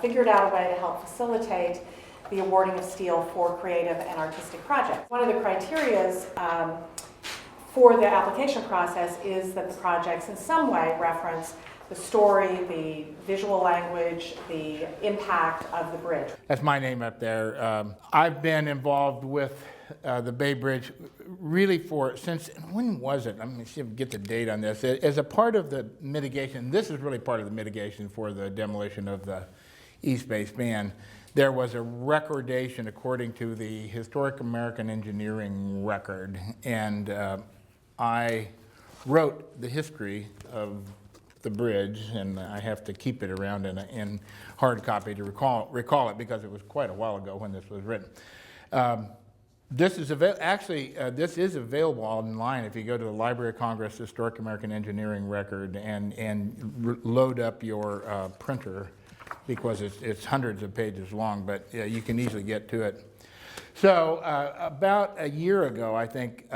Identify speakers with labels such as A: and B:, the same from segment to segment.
A: figured out a way to help facilitate the awarding of steel for creative and artistic projects. One of the criteria for the application process is that the projects in some way reference the story, the visual language, the impact of the bridge.
B: That's my name up there. I've been involved with the Bay Bridge really since, when was it? Let me see if I can get the date on this. As a part of the mitigation, this is really part of the mitigation for the demolition of the East Bay span. There was a recordation according to the Historic American Engineering record, and I wrote the history of the bridge, and I have to keep it around in hard copy to recall it because it was quite a while ago when this was written. This is this is available online if you go to the Library of Congress Historic American Engineering record and load up your printer, because it's hundreds of pages long, but you can easily get to it. So about a year ago, I think,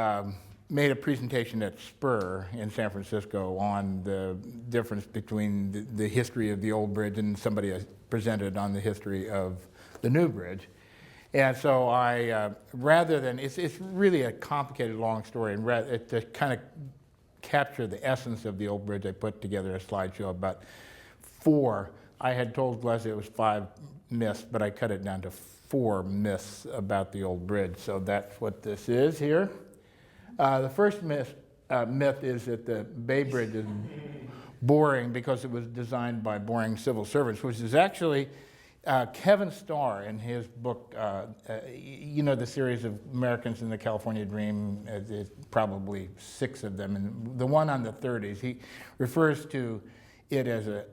B: made a presentation at Spur in San Francisco on the difference between the history of the old bridge, and somebody presented on the history of the new bridge. And so I, rather than, it's really a complicated long story, and to kind of capture the essence of the old bridge, I put together a slideshow about 4. I had told Leslie it was 5 myths, but I cut it down to 4 myths about the old bridge. So that's what this is here. The first myth is that the Bay Bridge is boring because it was designed by boring civil servants, which is actually Kevin Starr in his book, you know, the series of Americans in the California Dream, there's probably 6 of them, and the one on the 30s, he refers to it as a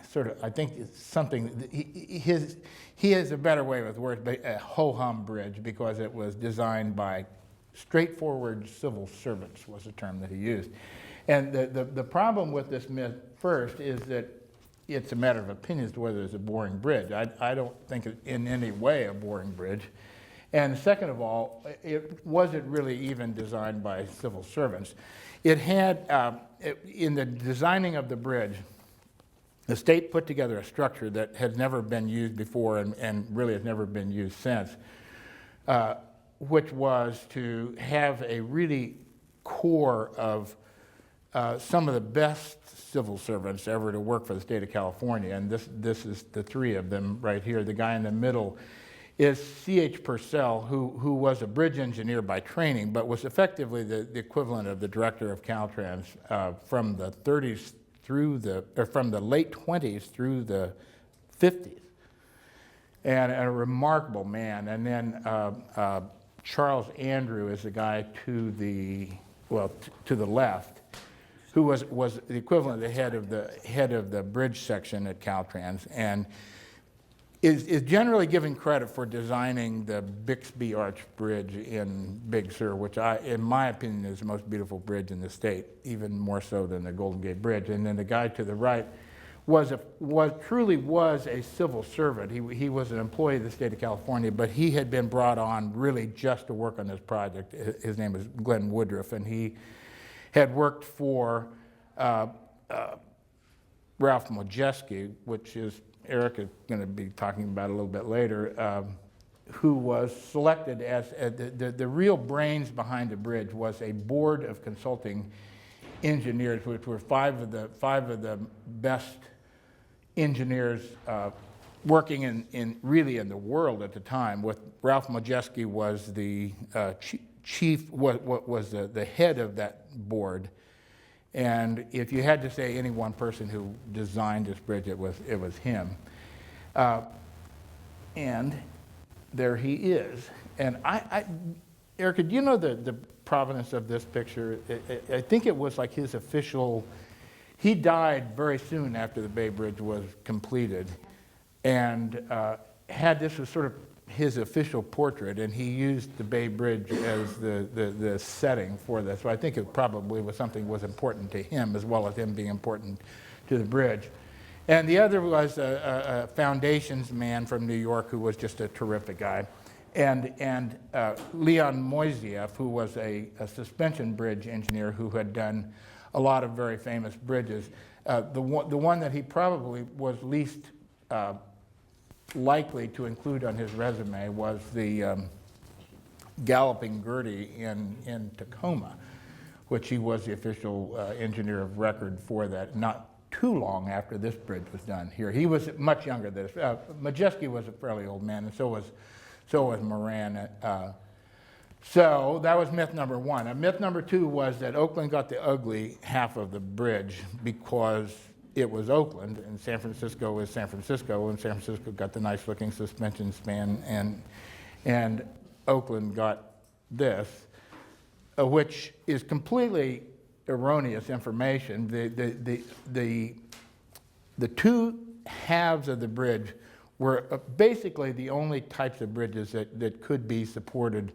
B: sort of, I think it's something, he has a better way with words, but a ho-hum bridge, because it was designed by straightforward civil servants was the term that he used. And the problem with this myth first is that it's a matter of opinion as to whether it's a boring bridge. I don't think it in any way a boring bridge. And second of all, it wasn't really even designed by civil servants. It had, in the designing of the bridge, the state put together a structure that has never been used before and really has never been used since, which was to have a really core of some of the best civil servants ever to work for the state of California, and this is the 3 of them right here. The guy in the middle is C.H. Purcell, who was a bridge engineer by training, but was effectively the equivalent of the director of Caltrans from the 30s from the late 20s through the 50s, and a remarkable man. And then Charles Andrew is the guy to the left, who was the equivalent of the head of the bridge section at Caltrans, and is generally given credit for designing the Bixby Arch Bridge in Big Sur, which in my opinion is the most beautiful bridge in the state, even more so than the Golden Gate Bridge. And then the guy to the right truly was a civil servant. He was an employee of the state of California, but he had been brought on really just to work on this project. His name is Glenn Woodruff, and he had worked for Ralph Modjeski, which is Eric is going to be talking about a little bit later, who was selected as the real brains behind the bridge was a board of consulting engineers, which were 5 of the best engineers working in the world at the time. With Ralph Modjeski was the chief, was the head of that board. And if you had to say any one person who designed this bridge, it was him. And there he is. And Erica, do you know the provenance of this picture? I think it was like his official. He died very soon after the Bay Bridge was completed, and had this as sort of his official portrait, and he used the Bay Bridge as the setting for this. So I think it probably was something that was important to him, as well as him being important to the bridge. And the other was a foundations man from New York who was just a terrific guy. And Leon Moisieff, who was a suspension bridge engineer who had done a lot of very famous bridges. The one that he probably was least likely to include on his resume was the Galloping Gertie in Tacoma, which he was the official engineer of record for that, not too long after this bridge was done here. He was much younger than this. Modjeski was a fairly old man, and so was Moran. So that was myth number one. And myth number two was that Oakland got the ugly half of the bridge because it was Oakland, and San Francisco is San Francisco, and San Francisco got the nice looking suspension span, and Oakland got this, which is completely erroneous information. The two halves of the bridge were basically the only types of bridges that could be supported.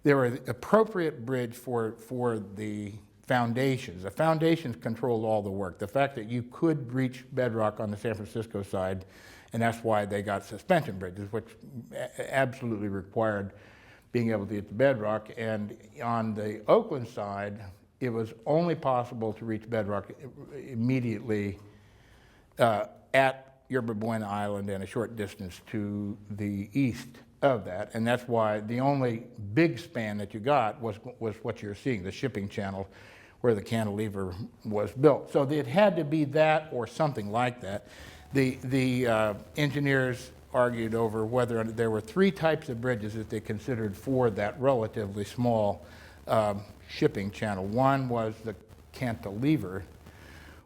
B: They were the appropriate bridge for the foundations. The foundations controlled all the work. The fact that you could reach bedrock on the San Francisco side, and that's why they got suspension bridges, which absolutely required being able to get to bedrock. And on the Oakland side, it was only possible to reach bedrock immediately at Yerba Buena Island and a short distance to the east of that. And that's why the only big span that you got was what you're seeing, the shipping channel where the cantilever was built. So it had to be that or something like that. The engineers argued over whether there were three types of bridges that they considered for that relatively small shipping channel. One was the cantilever,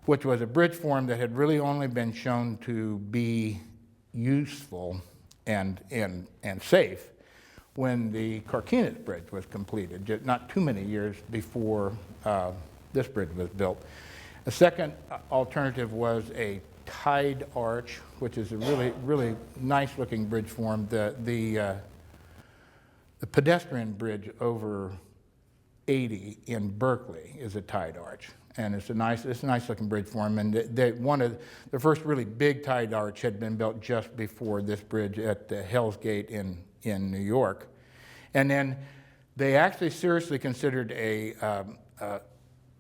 B: which was a bridge form that had really only been shown to be useful and safe when the Carquinez Bridge was completed, just not too many years before this bridge was built. A second alternative was a tide arch, which is a really nice looking bridge form. The pedestrian bridge over 80 in Berkeley is a tide arch, and it's a nice looking bridge form. And one of the first really big tide arch had been built just before this bridge at the Hell's Gate in New York, and then they actually seriously considered a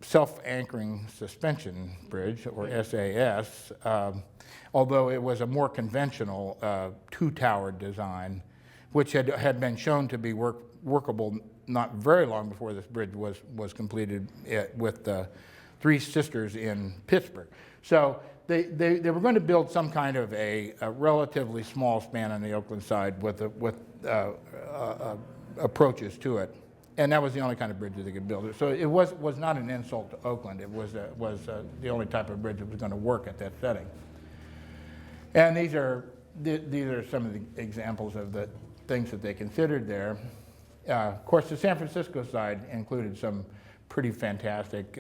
B: self-anchoring suspension bridge, or SAS, although it was a more conventional two-tower design, which had been shown to be workable not very long before this bridge was completed with the Three Sisters in Pittsburgh. So they were going to build some kind of a relatively small span on the Oakland side with approaches to it. And that was the only kind of bridge that they could build. So it was not an insult to Oakland. It was the only type of bridge that was going to work at that setting. And these are some of the examples of the things that they considered there. Of course, the San Francisco side included some pretty fantastic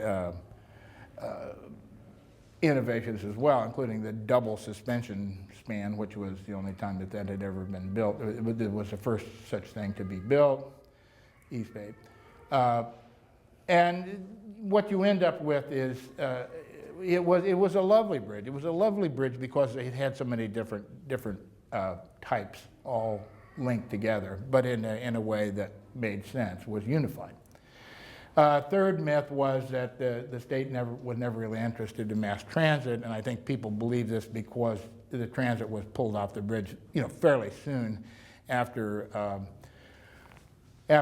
B: innovations as well, including the double suspension span, which was the only time that had ever been built. It was the first such thing to be built. East Bay. And what you end up with is, it was a lovely bridge. It was a lovely bridge because it had so many different types all linked together, but in a way that made sense, was unified. Third myth was that the state was never really interested in mass transit, and I think people believe this because the transit was pulled off the bridge, fairly soon after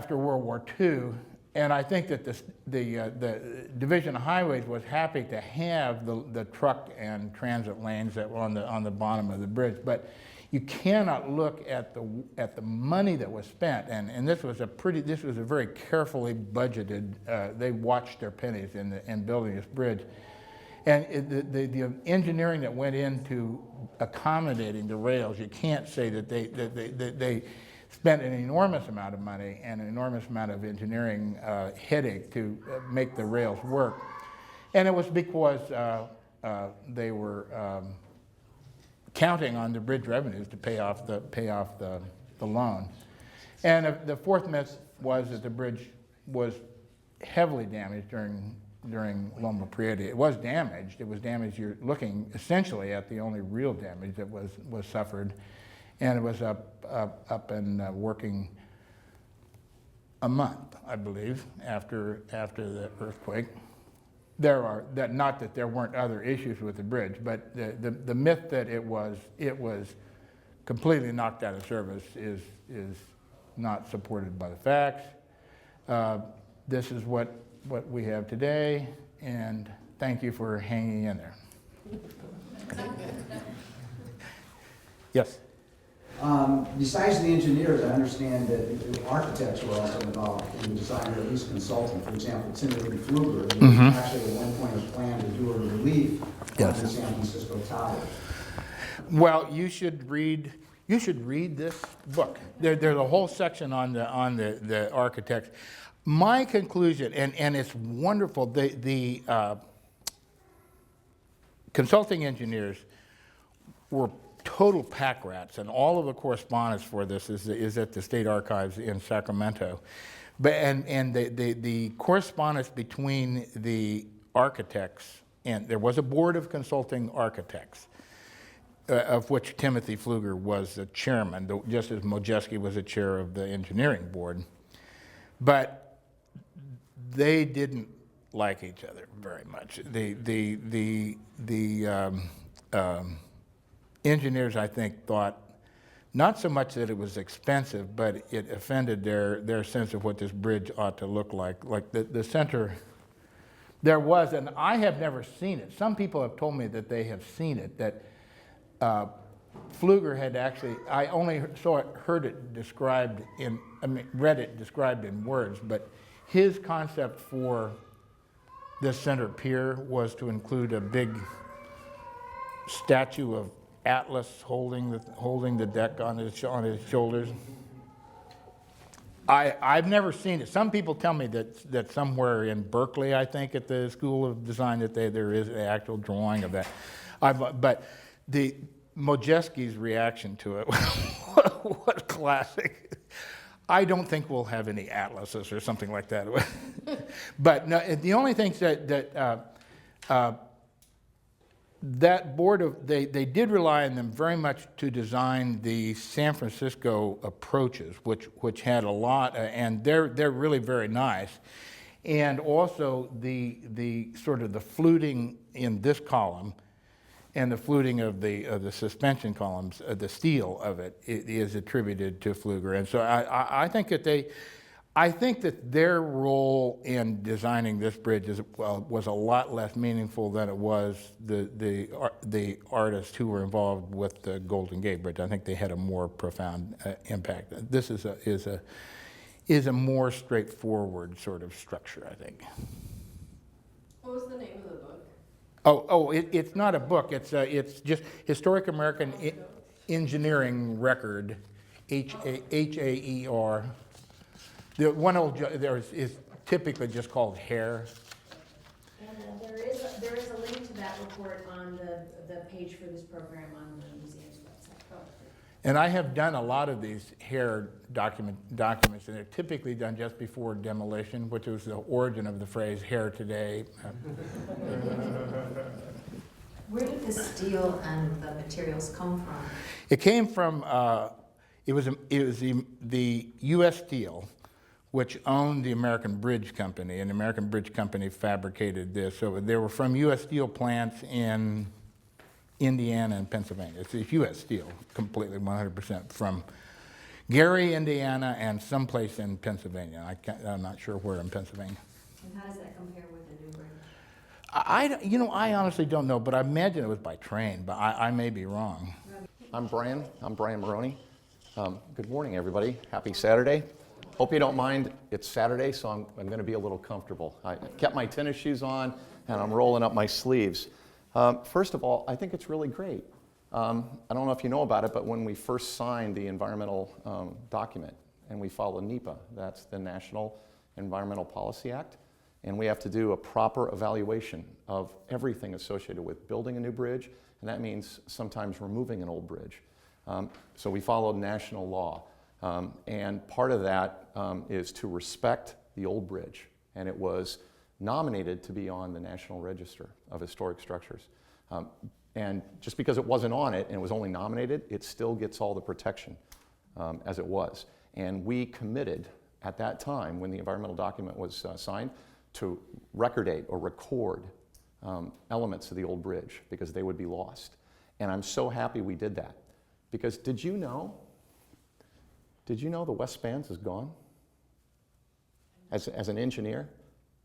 B: World War II, and I think that the Division of Highways was happy to have the truck and transit lanes that were on the bottom of the bridge, but you cannot look at the money that was spent, and this was a very carefully budgeted. They watched their pennies in building this bridge, and the engineering that went into accommodating the rails. You can't say that they spent an enormous amount of money and an enormous amount of engineering headache to make the rails work. And it was because they were counting on the bridge revenues to pay off the loan. And the fourth myth was that the bridge was heavily damaged during Loma Prieta. It was damaged. It was damaged. You're looking essentially at the only real damage that was suffered. And it was up and working a month, I believe, after the earthquake. Not that there weren't other issues with the bridge, but the myth that it was completely knocked out of service is not supported by the facts. This is what we have today, and thank you for hanging in there. Yes?
C: Besides the engineers, I understand that the architects were also involved in the design, or at least consulting. For example, Timothy Pfluger, actually at one point was planned to do a relief on the San Francisco Tower.
B: Well, you should read this book. There's a whole section on the architects. My conclusion, and it's wonderful, the consulting engineers were total pack rats, and all of the correspondence for this is at the State Archives in Sacramento. But and the correspondence between the architects, and there was a board of consulting architects, of which Timothy Pfluger was the chairman, just as Modjeski was the chair of the engineering board. But they didn't like each other very much. The engineers, I think, thought not so much that it was expensive, but it offended their sense of what this bridge ought to look like. Like the center, there was, and I have never seen it. Some people have told me that they have seen it, that Pfluger had actually, I only heard it described read it described in words, but his concept for the Center Pier was to include a big statue of Atlas holding the deck on his shoulders. I've never seen it. Some people tell me that somewhere in Berkeley, I think, at the School of Design, that there is an actual drawing of that. But the Modjeski's reaction to it was classic. I don't think we'll have any atlases or something like that. But no, the only things that board they did rely on them very much to design the San Francisco approaches, which had a lot, and they're really very nice, and also the sort of the fluting in this column, and the fluting of the suspension columns, the steel of it is attributed to Pfluger, and so I think that their role in designing this bridge was a lot less meaningful than it was the artists who were involved with the Golden Gate Bridge. I think they had a more profound impact. This is a more straightforward sort of structure, I think.
D: What was the name of the book?
B: It's not a book. It's just Historic American Engineering Record, HAER. The one there is typically just called HAIR.
D: And there is a link to that report on the page for this program on the museum's website. Oh.
B: And I have done a lot of these HAIR documents, and they're typically done just before demolition, which was the origin of the phrase "hair today."
E: Where did the steel and the materials come from?
B: It came from it was the U.S. Steel, which owned the American Bridge Company, and the American Bridge Company fabricated this. So they were from U.S. Steel plants in Indiana and Pennsylvania. It's U.S. Steel, completely 100% from Gary, Indiana, and someplace in Pennsylvania. I'm not sure where in Pennsylvania.
E: And how does that compare with the new bridge?
B: I honestly don't know, but I imagine it was by train, but I may be wrong.
F: I'm Brian Maroney. Good morning, everybody. Happy Saturday. Hope you don't mind. It's Saturday, so I'm going to be a little comfortable. I kept my tennis shoes on, and I'm rolling up my sleeves. First of all, I think it's really great. I don't know if you know about it, but when we first signed the environmental document, and we follow NEPA, that's the National Environmental Policy Act, and we have to do a proper evaluation of everything associated with building a new bridge, and that means sometimes removing an old bridge. So we follow national law. And part of that is to respect the old bridge, and it was nominated to be on the National Register of Historic Structures. And just because it wasn't on it and it was only nominated, it still gets all the protection as it was. And we committed at that time, when the environmental document was signed, to recordate or record elements of the old bridge because they would be lost. And I'm so happy we did that. Because did you know the west spans is gone? As an engineer,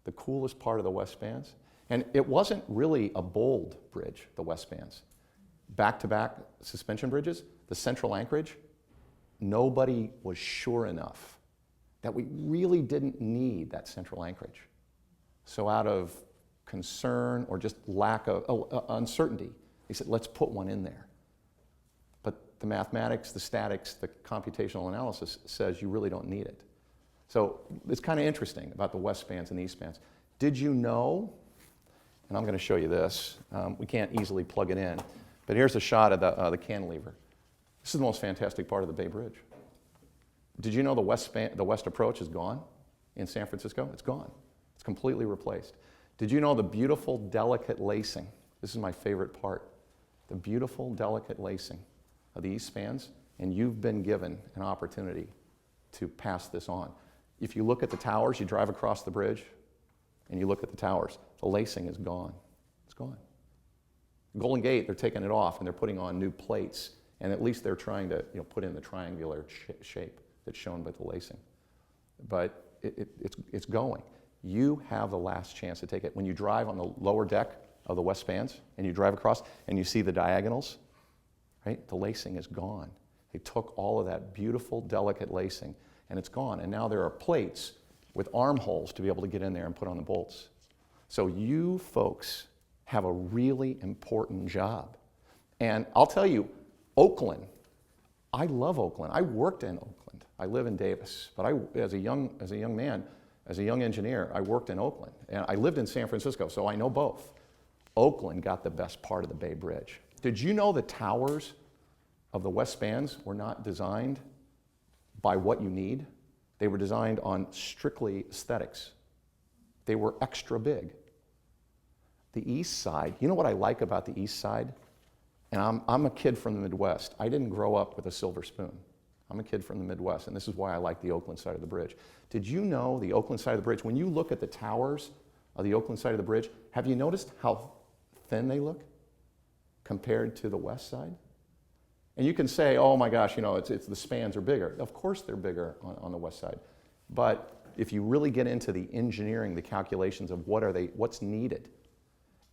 F: the coolest part of the west spans, and it wasn't really a bold bridge, the west spans. Back-to-back suspension bridges, the central anchorage, nobody was sure enough that we really didn't need that central anchorage. So out of concern or just lack of uncertainty, they said, let's put one in there. But the mathematics, the statics, the computational analysis says you really don't need it. So it's kind of interesting about the west spans and the east spans. Did you know, and I'm going to show you this, we can't easily plug it in, but here's a shot of the cantilever. This is the most fantastic part of the Bay Bridge. Did you know the west approach is gone in San Francisco? It's gone. It's completely replaced. Did you know the beautiful, delicate lacing? This is my favorite part. The beautiful, delicate lacing of the east spans, and you've been given an opportunity to pass this on. If you look at the towers, you drive across the bridge, and you look at the towers, the lacing is gone. It's gone. Golden Gate, they're taking it off, and they're putting on new plates, and at least they're trying to put in the triangular shape that's shown by the lacing. But it's going. You have the last chance to take it. When you drive on the lower deck of the west spans, and you drive across, and you see the diagonals, right? The lacing is gone. They took all of that beautiful, delicate lacing, and it's gone. And now there are plates with armholes to be able to get in there and put on the bolts. So you folks have a really important job. And I'll tell you, Oakland, I love Oakland. I worked in Oakland. I live in Davis, but as a young man, as a young engineer, I worked in Oakland. And I lived in San Francisco, so I know both. Oakland got the best part of the Bay Bridge. Did you know the towers of the west spans were not designed by what you need? They were designed on strictly aesthetics. They were extra big. The east side, you know what I like about the east side? And I'm a kid from the Midwest. I didn't grow up with a silver spoon. I'm a kid from the Midwest, and this is why I like the Oakland side of the bridge. Did you know the Oakland side of the bridge, when you look at the towers of the Oakland side of the bridge, have you noticed how thin they look compared to the west side? And you can say, oh my gosh, it's the spans are bigger. Of course they're bigger on the west side. But if you really get into the engineering, the calculations of what's needed,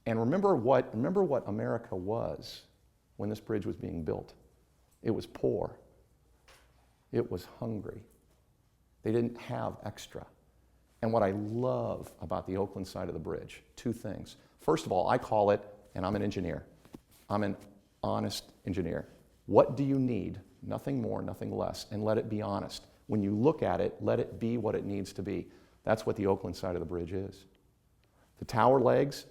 F: and remember what America was when this bridge was being built. It was poor. It was hungry. They didn't have extra. And what I love about the Oakland side of the bridge, two things. First of all, I call it, and I'm an engineer, I'm an honest engineer. What do you need? Nothing more, nothing less, and let it be honest. When you look at it, let it be what it needs to be. That's what the Oakland side of the bridge is. The tower legs,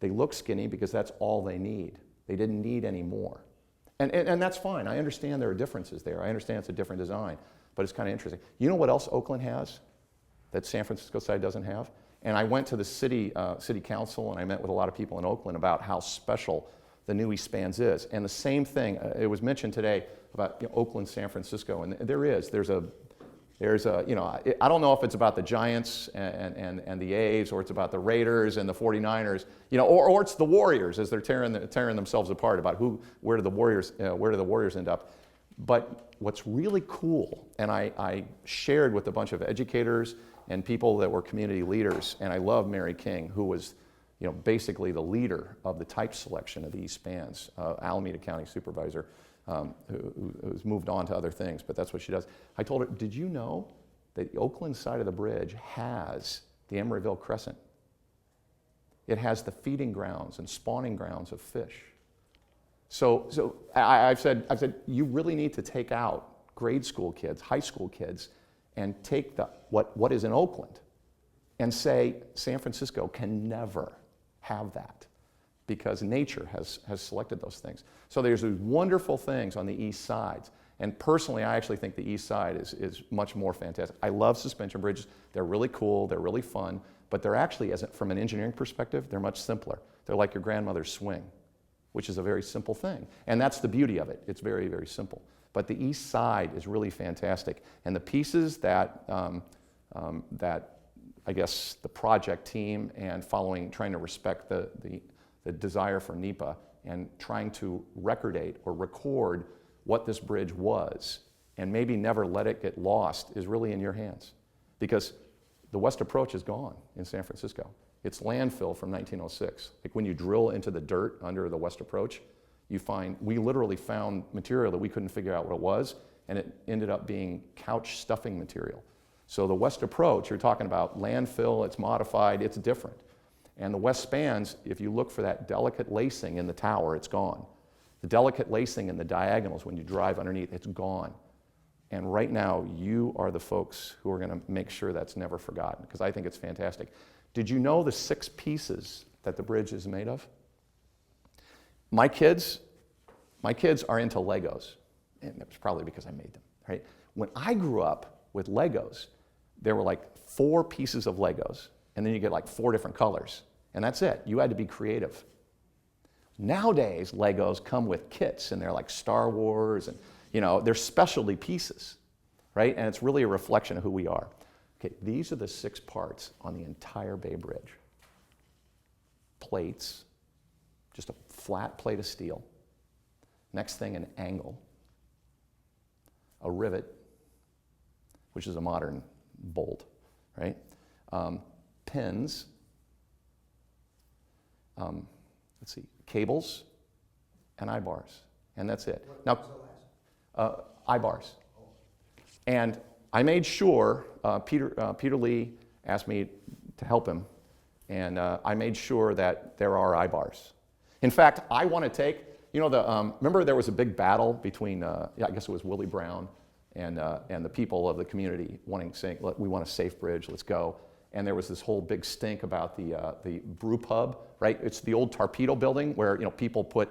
F: they look skinny because that's all they need. They didn't need any more. And that's fine. I understand there are differences there. I understand it's a different design, but it's kind of interesting. You know what else Oakland has that San Francisco side doesn't have? And I went to the city council, and I met with a lot of people in Oakland about how special the new East Spans is. And the same thing, it was mentioned today about Oakland, San Francisco, and there's a, I don't know if it's about the Giants and the A's, or it's about the Raiders and the 49ers, or it's the Warriors as they're tearing themselves apart about where do the Warriors end up. But what's really cool, and I shared with a bunch of educators and people that were community leaders, and I love Mary King, who was basically the leader of the type selection of the East Spans, Alameda County supervisor, who's moved on to other things, but that's what she does. I told her, did you know that the Oakland side of the bridge has the Emeryville Crescent? It has the feeding grounds and spawning grounds of fish. So I've said, you really need to take out grade school kids, high school kids, and take what is in Oakland and say San Francisco can never have that, because nature has selected those things. So there's these wonderful things on the east sides. And personally, I actually think the east side is much more fantastic. I love suspension bridges. They're really cool, they're really fun, but they're actually, from an engineering perspective, they're much simpler. They're like your grandmother's swing, which is a very simple thing. And that's the beauty of it. It's very, very simple. But the east side is really fantastic. And the pieces that I guess the project team and trying to respect the desire for NEPA and trying to record what this bridge was and maybe never let it get lost is really in your hands. Because the West Approach is gone in San Francisco. It's landfill from 1906. Like when you drill into the dirt under the West Approach, you find, we literally found material that we couldn't figure out what it was, and it ended up being couch stuffing material. So the West Approach, you're talking about landfill, it's modified, it's different. And the west spans, if you look for that delicate lacing in the tower, it's gone. The delicate lacing in the diagonals when you drive underneath, it's gone. And right now, you are the folks who are going to make sure that's never forgotten, because I think it's fantastic. Did you know the 6 pieces that the bridge is made of? My kids are into Legos, and it was probably because I made them, right? When I grew up with Legos, there were like 4 pieces of Legos, and then you get like 4 different colors, and that's it. You had to be creative. Nowadays, Legos come with kits, and they're like Star Wars, and they're specialty pieces, right? And it's really a reflection of who we are. Okay, these are the 6 parts on the entire Bay Bridge. Plates, just a flat plate of steel. Next thing, an angle. A rivet, which is a modern bolt, right? Pins. Let's see, cables and I-bars, and that's it. Now, I-bars. And I made sure, Peter Lee asked me to help him, and I made sure that there are I-bars. In fact, I want to take, remember there was a big battle between, I guess it was Willie Brown and the people of the community saying, we want a safe bridge, let's go. And there was this whole big stink about the brew pub, right? It's the old torpedo building where people put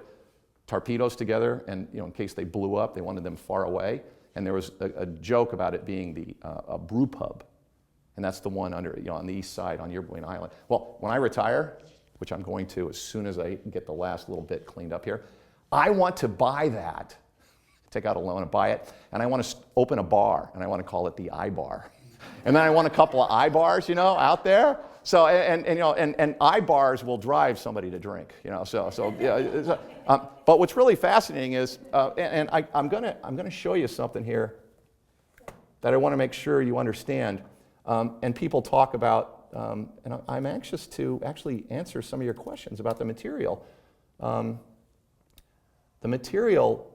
F: torpedoes together, and in case they blew up, they wanted them far away. And there was a joke about it being a brew pub, and that's the one under on the east side on Yerbuin Island. Well, when I retire, which I'm going to as soon as I get the last little bit cleaned up here, I want to buy that, take out a loan and buy it, and I want to open a bar, and I want to call it the I-Bar. And then I want a couple of I-Bars, out there. So and I-Bars will drive somebody to drink, but what's really fascinating is, and I'm gonna show you something here that I want to make sure you understand. And people talk about, and I'm anxious to actually answer some of your questions about the material. The material.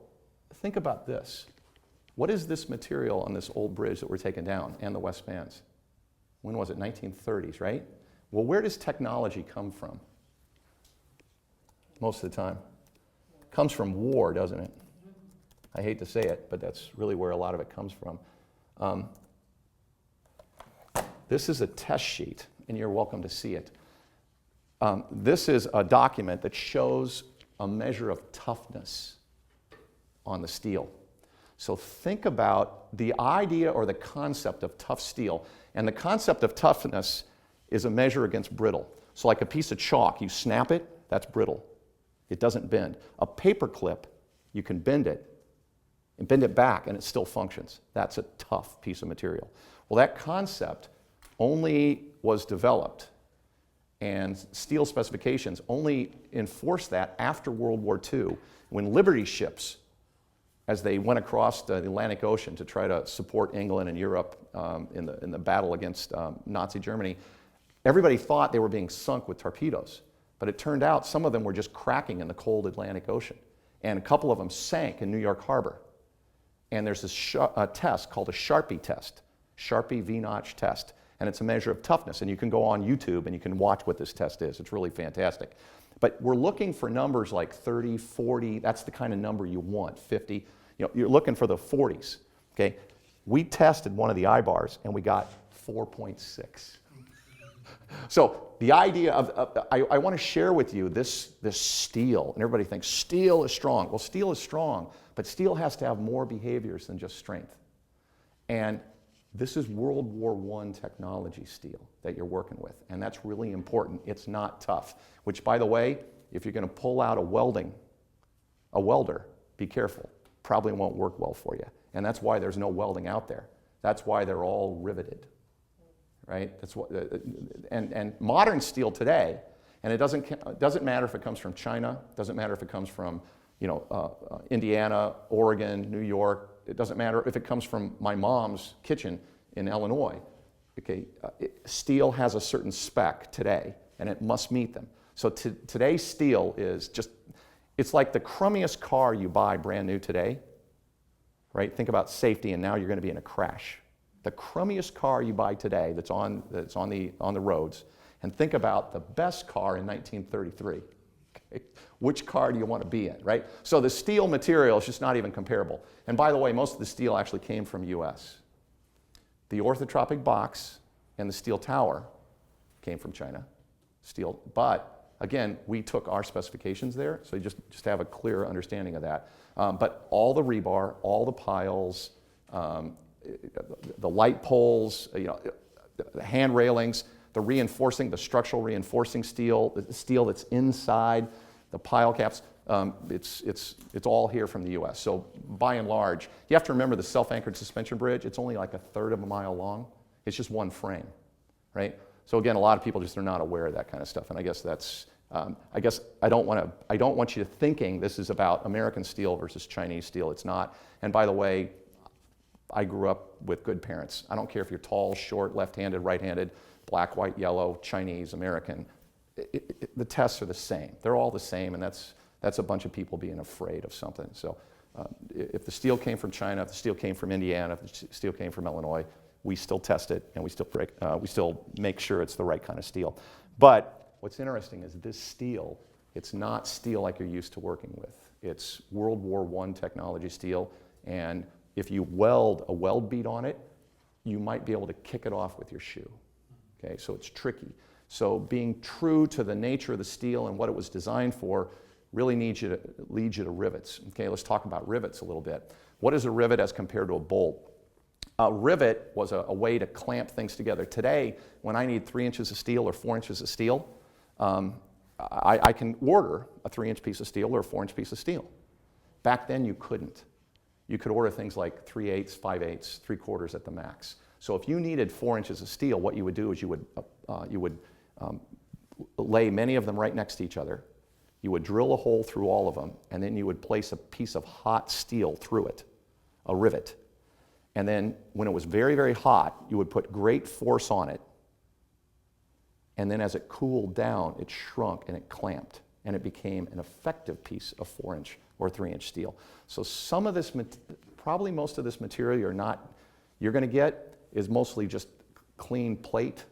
F: Think about this. What is this material on this old bridge that we're taking down and the west spans? When was it? 1930s, right? Well, where does technology come from? Most of the time. It comes from war, doesn't it? I hate to say it, but that's really where a lot of it comes from. This is a test sheet, and you're welcome to see it. This is a document that shows a measure of toughness on the steel. So think about the idea or the concept of tough steel. And the concept of toughness is a measure against brittle. So like a piece of chalk, you snap it, that's brittle. It doesn't bend. A paper clip, you can bend it and bend it back and it still functions. That's a tough piece of material. Well, that concept only was developed, and steel specifications only enforced that after World War II, when Liberty ships, as they went across the Atlantic Ocean to try to support England and Europe in the battle against Nazi Germany, everybody thought they were being sunk with torpedoes. But it turned out some of them were just cracking in the cold Atlantic Ocean. And a couple of them sank in New York Harbor. And there's this test called a Sharpie test, Sharpie V-notch test. And it's a measure of toughness. And you can go on YouTube and you can watch what this test is. It's really fantastic. But we're looking for numbers like 30, 40, that's the kind of number you want, 50. You're looking for the 40s, okay? We tested one of the I-bars and we got 4.6. So the idea of, I want to share with you this steel, and everybody thinks steel is strong. Well, steel is strong, but steel has to have more behaviors than just strength. And this is World War I technology steel that you're working with, and that's really important. It's not tough, which, by the way, if you're going to pull out a welder, be careful. Probably won't work well for you. And that's why there's no welding out there. That's why they're all riveted, right? That's what, and modern steel today, and it doesn't matter if it comes from China, doesn't matter if it comes from Indiana, Oregon, New York. It doesn't matter if it comes from my mom's kitchen in Illinois. Okay, steel has a certain spec today, and it must meet them. So today's steel is just, it's like the crummiest car you buy brand new today, right? Think about safety, and now you're going to be in a crash. The crummiest car you buy today that's on the roads, and think about the best car in 1933. Okay? Which car do you want to be in, right? So the steel material is just not even comparable. And by the way, most of the steel actually came from U.S. The orthotropic box and the steel tower came from China. Steel, but again, we took our specifications there, so you just have a clear understanding of that. But all the rebar, all the piles, the light poles, the hand railings, the reinforcing, the structural reinforcing steel, the steel that's inside, the pile caps, it's all here from the U.S. So by and large, you have to remember the self-anchored suspension bridge, it's only like 1/3 of a mile long. It's just one frame, right? So again, a lot of people just are not aware of that kind of stuff, and I guess that's, I don't want you to thinking this is about American steel versus Chinese steel. It's not. And by the way, I grew up with good parents. I don't care if you're tall, short, left-handed, right-handed, black, white, yellow, Chinese, American. The tests are the same. They're all the same, and that's a bunch of people being afraid of something. So if the steel came from China, if the steel came from Indiana, if the steel came from Illinois, we still test it, and we still make sure it's the right kind of steel. But what's interesting is this steel, it's not steel like you're used to working with. It's World War I technology steel, and if you weld a weld bead on it, you might be able to kick it off with your shoe. Okay, so it's tricky. So being true to the nature of the steel and what it was designed for really leads you to rivets. Okay, let's talk about rivets a little bit. What is a rivet as compared to a bolt? A rivet was a way to clamp things together. Today, when I need 3 inches of steel or 4 inches of steel, I can order a 3-inch piece of steel or a 4-inch piece of steel. Back then, you couldn't. You could order things like 3/8, 5/8, 3/4 at the max. So if you needed 4 inches of steel, what you would do is you would lay many of them right next to each other. You would drill a hole through all of them, and then you would place a piece of hot steel through it, a rivet. And then when it was very, very hot, you would put great force on it. And then as it cooled down, it shrunk and it clamped, and it became an effective piece of 4-inch or 3-inch steel. So some of this, probably most of this material you're going to get is mostly just clean plate,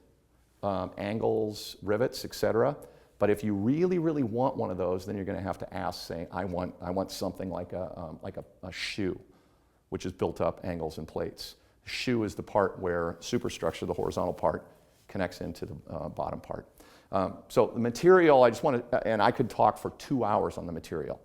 F: angles, rivets, etc. But if you really, really want one of those, then you're going to have to ask, say, I want something like a shoe, which is built up angles and plates. The shoe is the part where superstructure, the horizontal part, connects into the bottom part. So the material, I just want to, and I could talk for 2 hours on the material.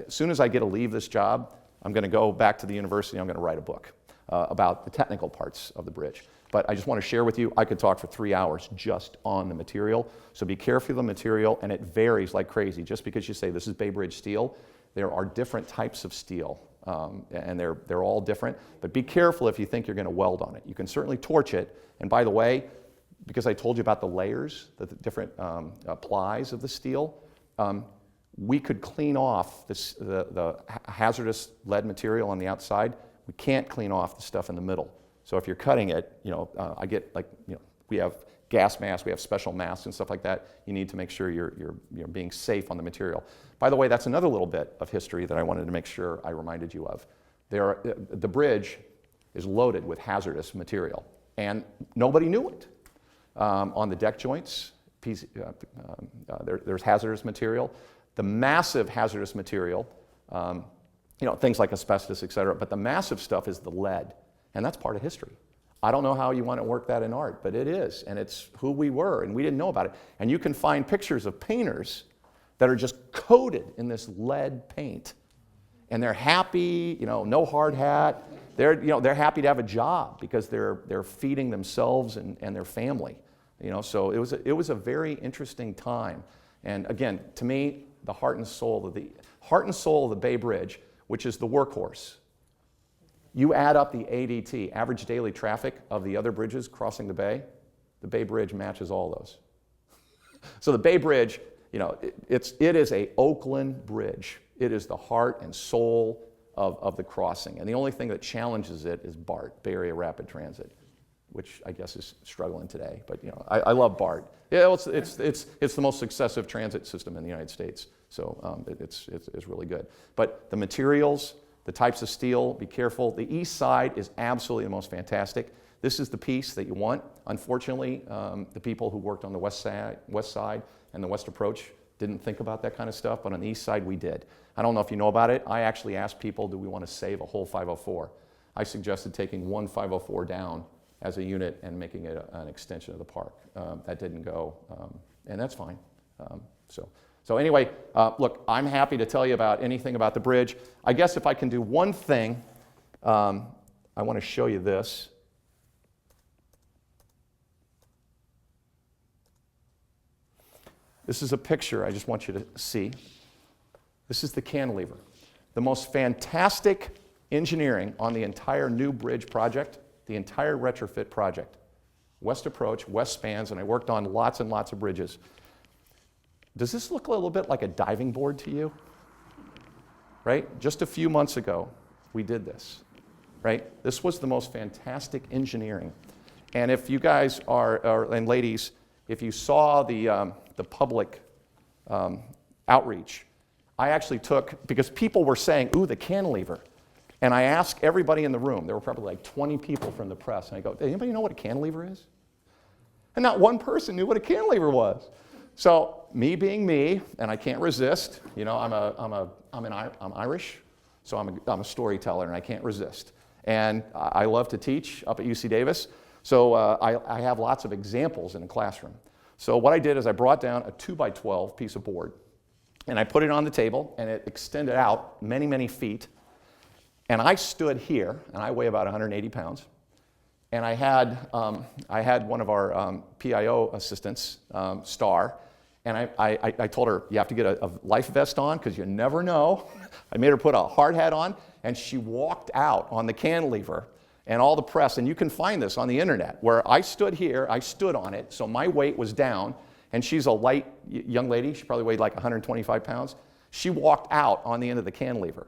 F: As soon as I get to leave this job, I'm going to go back to the university, I'm going to write a book about the technical parts of the bridge. But I just want to share with you, I could talk for 3 hours just on the material. So be careful of the material, and it varies like crazy. Just because you say this is Bay Bridge steel, there are different types of steel, and they're all different. But be careful if you think you're going to weld on it. You can certainly torch it, and by the way, because I told you about the layers, the different plies of the steel, we could clean off the hazardous lead material on the outside. We can't clean off the stuff in the middle. So if you're cutting it, I get we have gas masks, we have special masks and stuff like that. You need to make sure you're being safe on the material. By the way, that's another little bit of history that I wanted to make sure I reminded you of. The bridge is loaded with hazardous material, and nobody knew it. On the deck joints, there's hazardous material. The massive hazardous material, things like asbestos, et cetera, but the massive stuff is the lead, and that's part of history. I don't know how you want to work that in art, but it is, and it's who we were, and we didn't know about it. And you can find pictures of painters that are just coated in this lead paint, and they're happy, no hard hat. They're happy to have a job because they're feeding themselves and their family. So it was a very interesting time. And again, to me, the heart and soul of the Bay Bridge, which is the workhorse. You add up the ADT, average daily traffic, of the other bridges crossing the Bay Bridge matches all those. So the Bay Bridge it is a Oakland bridge. It is the heart and soul of the crossing. And the only thing that challenges it is BART, Bay Area Rapid Transit, which I guess is struggling today. But I love BART. Yeah, it's the most successive transit system in the United States. So it's really good. But the materials, the types of steel, be careful. The east side is absolutely the most fantastic. This is the piece that you want. Unfortunately, the people who worked on the west side and the west approach didn't think about that kind of stuff, but on the east side we did. I don't know if you know about it. I actually asked people, do we want to save a whole 504? I suggested taking one 504 down as a unit and making it an extension of the park. That didn't go, and that's fine. So anyway, look, I'm happy to tell you about anything about the bridge. I guess if I can do one thing, I want to show you this. This is a picture I just want you to see. This is the cantilever. The most fantastic engineering on the entire new bridge project, the entire retrofit project. West approach, west spans, and I worked on lots and lots of bridges. Does this look a little bit like a diving board to you? Right? Just a few months ago, we did this. Right? This was the most fantastic engineering. And if you guys and ladies, if you saw the public outreach, I actually took, because people were saying, ooh, the cantilever. And I asked everybody in the room, there were probably like 20 people from the press, and I go, does anybody know what a cantilever is? And not one person knew what a cantilever was. So me being me, and I can't resist, I'm Irish, so I'm a storyteller, and I can't resist. And I love to teach up at UC Davis, so I have lots of examples in the classroom. So what I did is I brought down a 2x12 piece of board, and I put it on the table, and it extended out many, many feet. And I stood here, and I weigh about 180 pounds. And I had one of our PIO assistants, Star, and I told her, you have to get a life vest on because you never know. I made her put a hard hat on, and she walked out on the cantilever and all the press, and you can find this on the internet, where I stood here, I stood on it, so my weight was down, and she's a light young lady, she probably weighed like 125 pounds. She walked out on the end of the cantilever.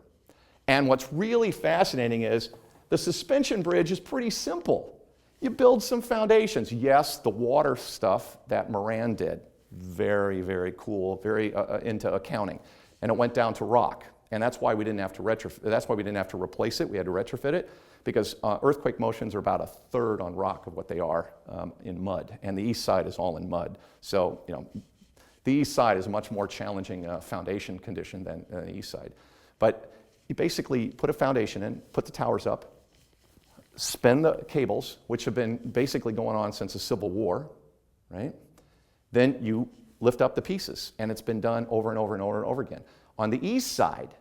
F: And what's really fascinating is the suspension bridge is pretty simple. You build some foundations. Yes, the water stuff that Moran did, very, very cool, very into accounting. And it went down to rock. And that's why we didn't have to replace it. We had to retrofit it because earthquake motions are about a third on rock of what they are in mud. And the east side is all in mud. So, the east side is a much more challenging foundation condition than the east side. But you basically put a foundation in, put the towers up, spin the cables, which have been basically going on since the Civil War, right? Then you lift up the pieces, and it's been done over and over and over and over again. On the east side,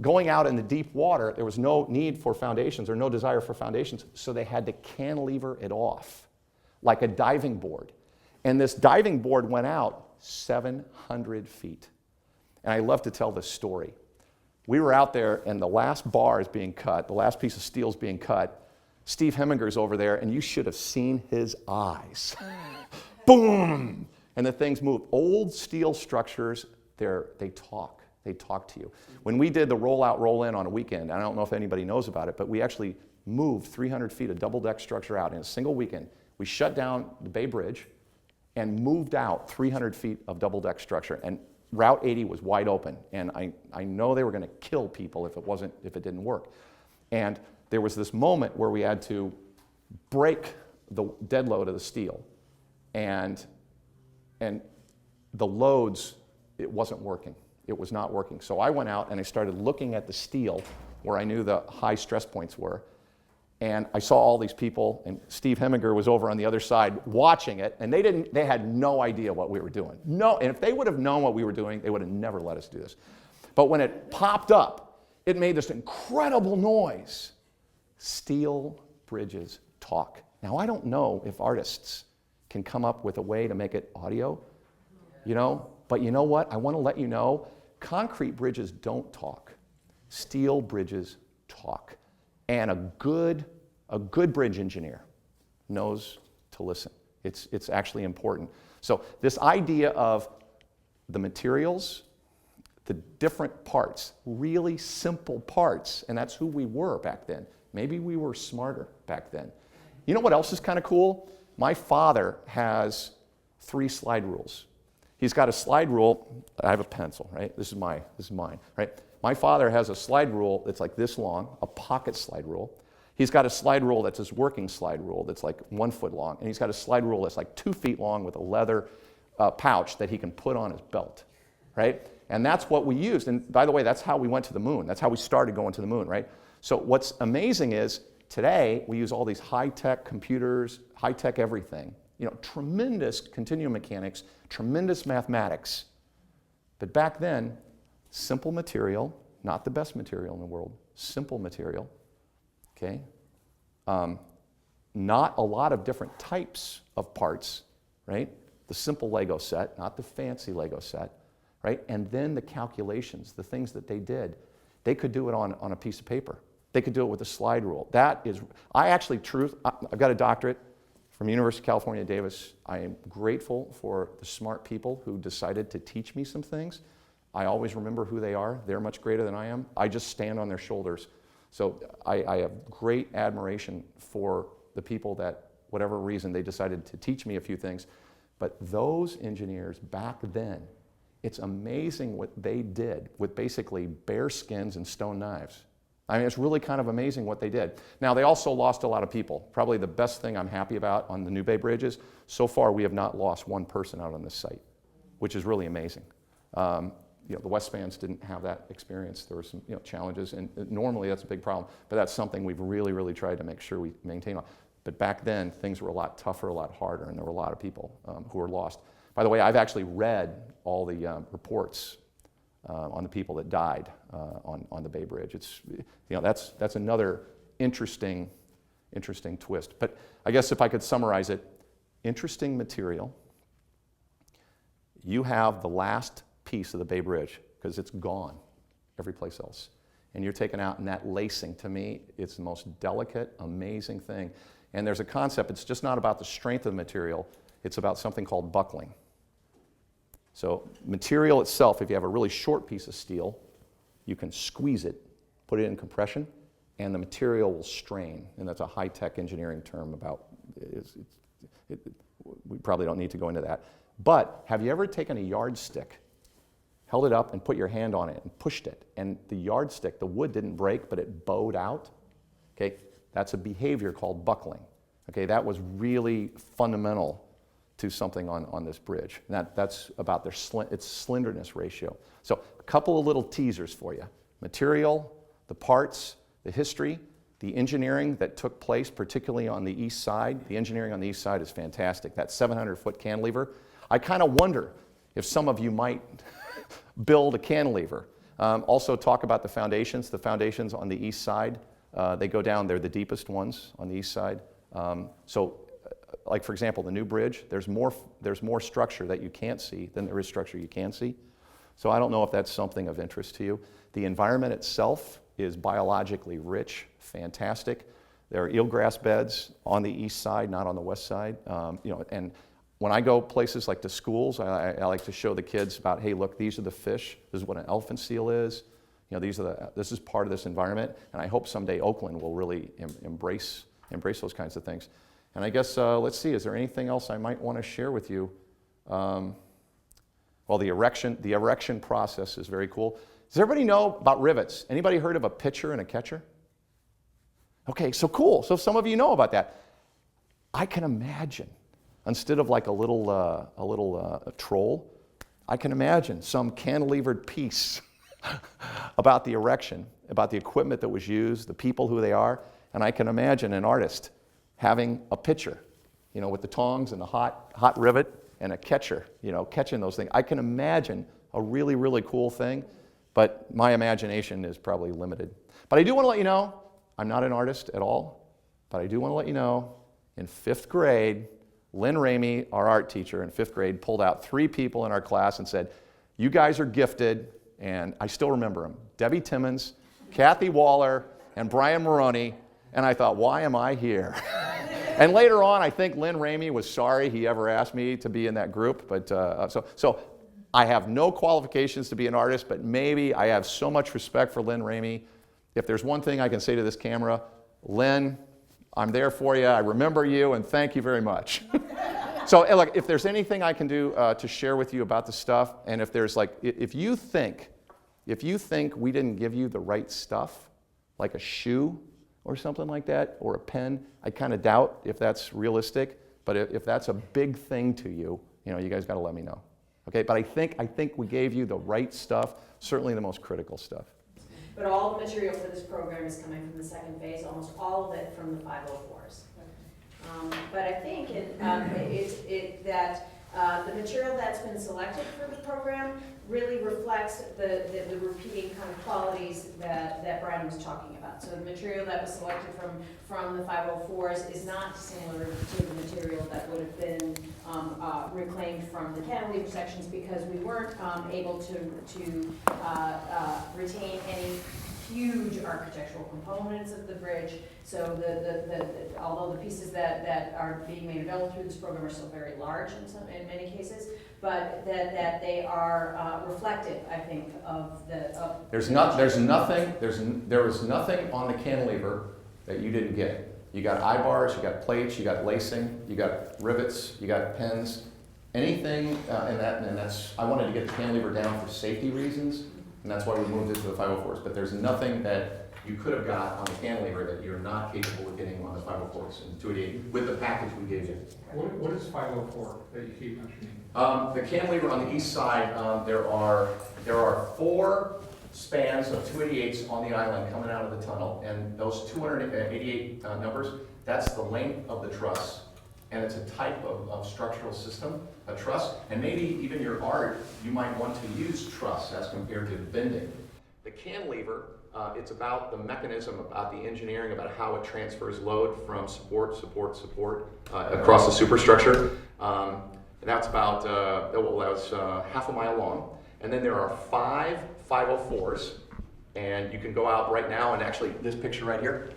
F: going out in the deep water, there was no need for foundations or no desire for foundations, so they had to cantilever it off like a diving board. And this diving board went out 700 feet. And I love to tell this story. We were out there, and the last bar is being cut, the last piece of steel is being cut. Steve Hemminger's over there, and you should have seen his eyes. Boom! And the things move. Old steel structures, they talk. They talk to you. When we did the roll-out, roll-in on a weekend, I don't know if anybody knows about it, but we actually moved 300 feet of double-deck structure out in a single weekend. We shut down the Bay Bridge and moved out 300 feet of double-deck structure. And Route 80 was wide open, and I know they were going to kill people if it didn't work. And there was this moment where we had to break the dead load of the steel, and the loads, it wasn't working. It was not working. So I went out and I started looking at the steel where I knew the high stress points were. And I saw all these people, and Steve Hemminger was over on the other side watching it, and they had no idea what we were doing. No, and if they would have known what we were doing, they would have never let us do this. But when it popped up, it made this incredible noise. Steel bridges talk. Now, I don't know if artists can come up with a way to make it audio, but you know what? I want to let you know, concrete bridges don't talk. Steel bridges talk. And a good bridge engineer knows to listen. It's actually important. So this idea of the materials, the different parts, really simple parts, and that's who we were back then. Maybe we were smarter back then. You know what else is kind of cool? My father has 3 slide rules. He's got a slide rule. I have a pencil, right? This is mine, right? My father has a slide rule that's like this long, a pocket slide rule. He's got a slide rule that's his working slide rule that's like 1 foot long, and he's got a slide rule that's like 2 feet long with a leather pouch that he can put on his belt, right? And that's what we used. And by the way, that's how we went to the moon. That's how we started going to the moon, right? So what's amazing is today we use all these high-tech computers, high-tech everything. You know, tremendous continuum mechanics, tremendous mathematics. But back then, simple material, not the best material in the world, simple material, okay? Not a lot of different types of parts, right? The simple Lego set, not the fancy Lego set, right? And then the calculations, the things that they did, they could do it on a piece of paper. They could do it with a slide rule. That is, I've got a doctorate from University of California, Davis. I am grateful for the smart people who decided to teach me some things. I always remember who they are. They're much greater than I am. I just stand on their shoulders. So I have great admiration for the people that, whatever reason, they decided to teach me a few things. But those engineers back then, it's amazing what they did with basically bear skins and stone knives. I mean, it's really kind of amazing what they did. Now, they also lost a lot of people. Probably the best thing I'm happy about on the New Bay Bridge is, so far we have not lost 1 person out on this site, which is really amazing. You know, the West Spans didn't have that experience. There were some, you know, challenges, and normally that's a big problem, but that's something we've really, really tried to make sure we maintain on. But back then, things were a lot tougher, a lot harder, and there were a lot of people who were lost. By the way, I've actually read all the reports on the people that died on the Bay Bridge. It's, you know, that's another interesting twist. But I guess if I could summarize it, interesting material. You have the last piece of the Bay Bridge because it's gone every place else. And you're taken out, and that lacing, to me, it's the most delicate, amazing thing. And there's a concept, it's just not about the strength of the material, it's about something called buckling. So material itself, if you have a really short piece of steel, you can squeeze it, put it in compression, and the material will strain. And that's a high-tech engineering term about, we probably don't need to go into that. But have you ever taken a yardstick, held it up and put your hand on it and pushed it, and the yardstick, the wood didn't break, but it bowed out? Okay, that's a behavior called buckling. Okay, that was really fundamental to something on this bridge. And that's about its slenderness ratio. So a couple of little teasers for you. Material, the parts, the history, the engineering that took place, particularly on the east side. The engineering on the east side is fantastic. That 700-foot cantilever. I kind of wonder if some of you might build a cantilever. Also talk about the foundations. The foundations on the east side, they go down, they're the deepest ones on the east side. Like for example, the new bridge, there's more structure that you can't see than there is structure you can see. So I don't know if that's something of interest to you. The environment itself is biologically rich, fantastic. There are eelgrass beds on the east side, not on the west side. You know, and when I go places like to schools, I like to show the kids about, hey, look, these are the fish. This is what an elephant seal is. You know, this is part of this environment. And I hope someday Oakland will really embrace those kinds of things. And I guess, let's see, is there anything else I might want to share with you? Well, the erection process is very cool. Does everybody know about rivets? Anybody heard of a pitcher and a catcher? Okay, so cool. So some of you know about that. I can imagine, instead of like a little troll, I can imagine some cantilevered piece about the erection, about the equipment that was used, the people who they are, and I can imagine an artist having a pitcher, you know, with the tongs and the hot rivet and a catcher, you know, catching those things. I can imagine a really, really cool thing, but my imagination is probably limited. But I do want to let you know, I'm not an artist at all, but I do want to let you know, in 5th grade, Lynn Ramey, our art teacher in 5th grade, pulled out 3 people in our class and said, you guys are gifted, and I still remember them, Debbie Timmons, Kathy Waller, and Brian Maroney, and I thought, why am I here? And later on, I think Lynn Ramey was sorry he ever asked me to be in that group, but so I have no qualifications to be an artist, but maybe I have so much respect for Lynn Ramey. If there's one thing I can say to this camera, Lynn, I'm there for you, I remember you, and thank you very much. So look, if there's anything I can do to share with you about the stuff, and if there's like, if you think we didn't give you the right stuff, like a shoe or something like that, or a pen, I kind of doubt if that's realistic, but if that's a big thing to you, you guys got to let me know. Okay, but I think we gave you the right stuff, certainly the most critical stuff.
D: But all the material for this program is coming from the second phase, almost all of it from the 504s. But I think the material that's been selected for the program really reflects the repeating kind of qualities that Brian was talking about. So the material that was selected from the 504s is not similar to the material that would have been reclaimed from the cantilever sections, because we weren't able to retain any huge architectural components of the bridge. So although the pieces that are being made available through this program are still very large in many cases, but that they are reflective, I think, of the. There was nothing on the cantilever that you didn't get. You got eye bars, you got plates, you got lacing, you got rivets, you got pins, anything, and that's. I wanted to get the cantilever down for safety reasons. And that's why we moved it to the 504s. But there's nothing that you could have got on the cantilever that you're not capable of getting on the 504s and 288 with the package we gave you.
G: What is 504 that you keep mentioning?
F: The cantilever on the east side, there are 4 spans of 288s on the island coming out of the tunnel, and those 288 numbers, that's the length of the truss. And it's a type of structural system, a truss, and maybe even your art, you might want to use truss as compared to bending. The cantilever, it's about the mechanism, about the engineering, about how it transfers load from support across the superstructure. That's about, that's half a mile long. And then there are 5 504s, and you can go out right now, and actually this picture right here,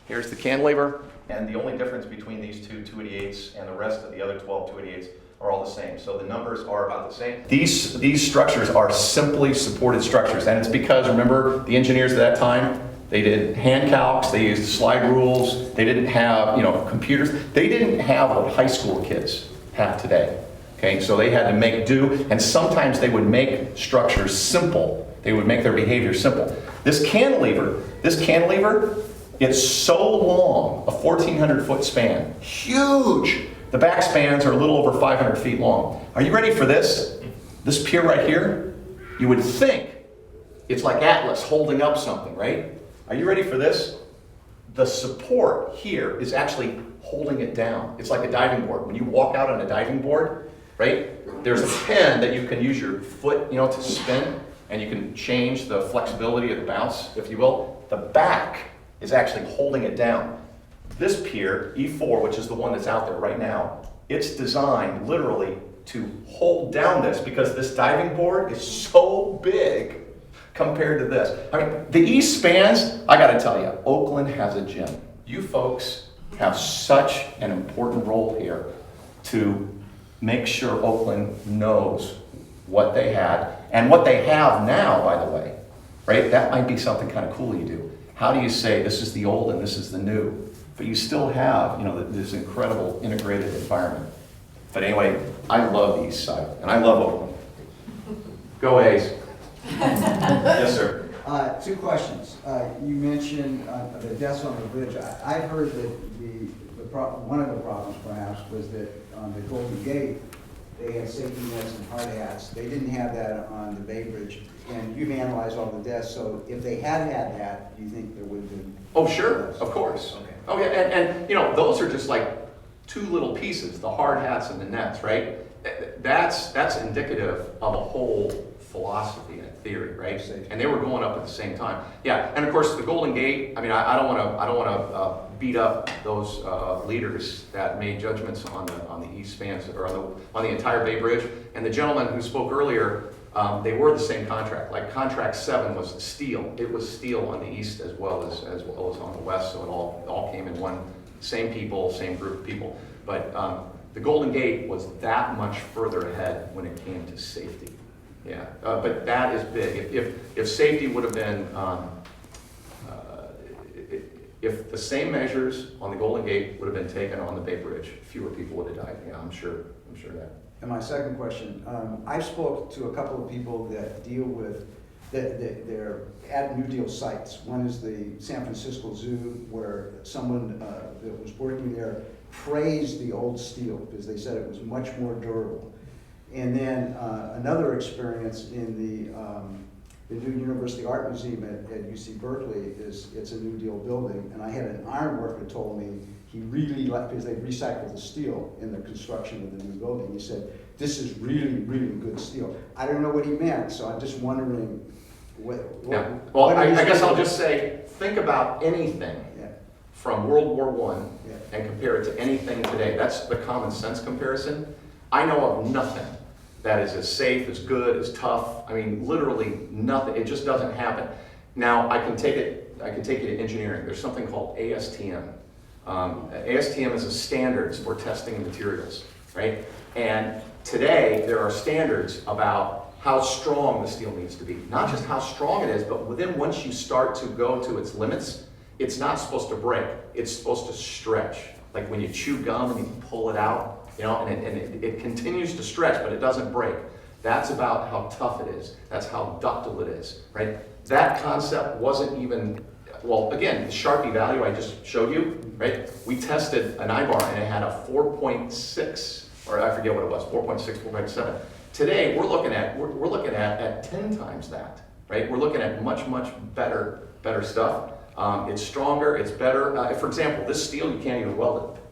F: here's the cantilever. And the only difference between these two 288s and the rest of the other 12 288s are all the same. So the numbers are about the same. These structures are simply supported structures. And it's because, remember, the engineers at that time, they did hand calcs, they used slide rules, they didn't have, computers. They didn't have what high school kids have today. Okay, so they had to make do, and sometimes they would make structures simple. They would make their behavior simple. This cantilever, it's so long, a 1,400-foot span, huge. The back spans are a little over 500 feet long. Are you ready for this? This pier right here, you would think it's like Atlas holding up something, right? Are you ready for this? The support here is actually holding it down. It's like a diving board. When you walk out on a diving board, right, there's a pin that you can use your foot, to spin, and you can change the flexibility of the bounce, if you will. The back is actually holding it down. This pier, E4, which is the one that's out there right now, it's designed literally to hold down this, because this diving board is so big compared to this. I mean, the east spans, I gotta tell you, Oakland has a gem. You folks have such an important role here to make sure Oakland knows what they had, and what they have now, by the way, right? That might be something kind of cool you do. How do you say this is the old and this is the new? But you still have, this incredible integrated environment. But anyway, I love the east side, and I love Oakland. Go A's. Yes, sir.
C: 2 questions. You mentioned the deaths on the bridge. I've heard that one of the problems perhaps was that on the Golden Gate, they had safety nets and hard hats. They didn't have that on the Bay Bridge. And you've analyzed all the deaths, so if they had that, do you think there would have been?
F: Oh, sure, of course.
C: Okay.
F: Oh, yeah, and those are just like 2 little pieces, the hard hats and the nets, right? That's indicative of a whole philosophy and theory, right? And they were going up at the same time. Yeah, and of course the Golden Gate. I mean, I don't want to beat up those leaders that made judgments on the east spans or on the entire Bay Bridge. And the gentleman who spoke earlier, they were the same contract. Like contract 7 was steel. It was steel on the east as well as on the west. So it all came in one, same people, same group of people. But the Golden Gate was that much further ahead when it came to safety. Yeah, but that is big. If safety would have been, if the same measures on the Golden Gate would have been taken on the Bay Bridge, fewer people would have died. Yeah, I'm sure that.
C: And my second question, I've spoke to a couple of people that deal with, they're at New Deal sites. One is the San Francisco Zoo, where someone that was working there praised the old steel because they said it was much more durable. And then another experience in the new University Art Museum at UC Berkeley it's a New Deal building, and I had an ironworker told me he really liked, because they recycled the steel in the construction of the new building. He said, this is really, really good steel. I don't know what he meant, so I'm just wondering
F: Well, I guess I'll just say, think about anything from World War I and compare it to anything today. That's the common sense comparison. I know of nothing that is as safe, as good, as tough. I mean, literally nothing. It just doesn't happen. Now, I can take it to engineering. There's something called ASTM. ASTM is a standards for testing materials, right? And today, there are standards about how strong the steel needs to be. Not just how strong it is, but then once you start to go to its limits, it's not supposed to break. It's supposed to stretch. Like when you chew gum and you pull it out, you know, and it continues to stretch, but it doesn't break. That's about how tough it is. That's how ductile it is, right? That concept wasn't even, well, again, the Sharpie value I just showed you, right? We tested an IBAR and it had a 4.6, or I forget what it was, 4.6, 4.7. Today, we're looking at 10 times that, right? We're looking at much better stuff. It's stronger, it's better. For example, this steel, you can't even weld it.